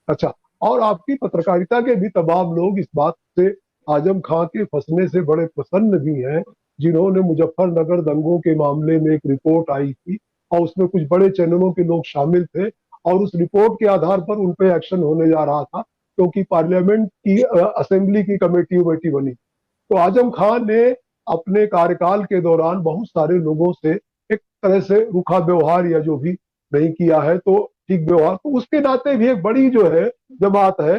अच्छा, और आपकी पत्रकारिता के भी तमाम लोग इस बात से आजम खां के फंसने से बड़े प्रसन्न भी हैं, जिन्होंने मुजफ्फरनगर दंगों के मामले में एक रिपोर्ट आई थी और उसमें कुछ बड़े चैनलों के लोग शामिल थे और उस रिपोर्ट के आधार पर उन पे एक्शन होने जा रहा था क्योंकि पार्लियामेंट की असेंबली की कमेटी बनी। तो आजम खान ने अपने कार्यकाल के दौरान बहुत सारे लोगों से एक तरह से रूखा व्यवहार या जो भी नहीं किया है तो ठीक व्यवहार, तो उसके नाते भी एक बड़ी जो है जमात है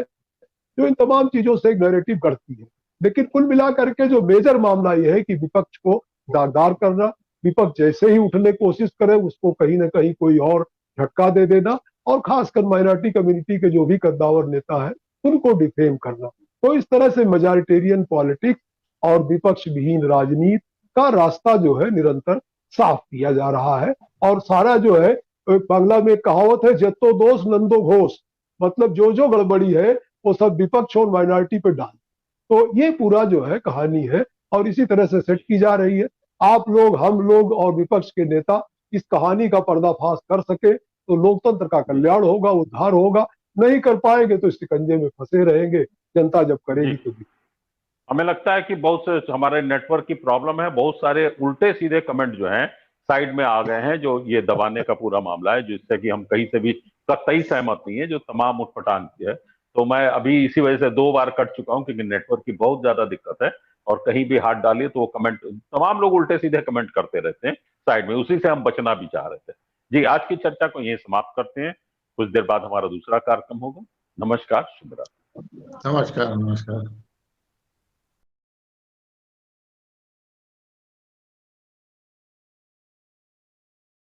जो इन तमाम चीजों से एक नैरेटिव करती है। लेकिन कुल मिलाकर के जो मेजर मामला यह है कि विपक्ष को दागदार करना, विपक्ष जैसे ही उठने की कोशिश करे उसको कहीं ना कहीं कोई और झटका दे देना, और खासकर माइनॉरिटी कम्युनिटी के जो भी कद्दावर नेता है उनको डिफेम करना। तो इस तरह से मेजॉरिटेरियन पॉलिटिक्स और विपक्ष विहीन राजनीति का रास्ता जो है निरंतर साफ किया जा रहा है। और सारा जो है, बांग्ला में कहावत है जत्तो दोष नंदो घोष, मतलब जो गड़बड़ी है वो सब विपक्ष और माइनॉरिटी पे डाल। तो ये पूरा जो है कहानी है और इसी तरह से सेट की जा रही है। आप लोग, हम लोग और विपक्ष के नेता इस कहानी का पर्दाफाश कर सके तो लोकतंत्र का कल्याण होगा, उद्धार होगा। नहीं कर पाएंगे तो इस शिकंजे में फंसे रहेंगे, जनता जब करेगी तो भी। हमें लगता है कि बहुत से हमारे नेटवर्क की प्रॉब्लम है, बहुत सारे उल्टे सीधे कमेंट जो हैं साइड में आ गए हैं जो ये दबाने का पूरा मामला है, जिससे कि हम कहीं से भी कतई सहमत नहीं है, जो तमाम उठपटांग की है। तो मैं अभी इसी वजह से 2 बार कट चुका हूं क्योंकि नेटवर्क की बहुत ज्यादा दिक्कत है और कहीं भी हाथ डालिए तो वो कमेंट, तमाम लोग उल्टे सीधे कमेंट करते रहते हैं साइड में, उसी से हम बचना भी चाह रहे थे। जी, आज की चर्चा को यहीं समाप्त करते हैं। कुछ देर बाद हमारा दूसरा कार्यक्रम होगा। नमस्कार, शुभ रात्रि। नमस्कार।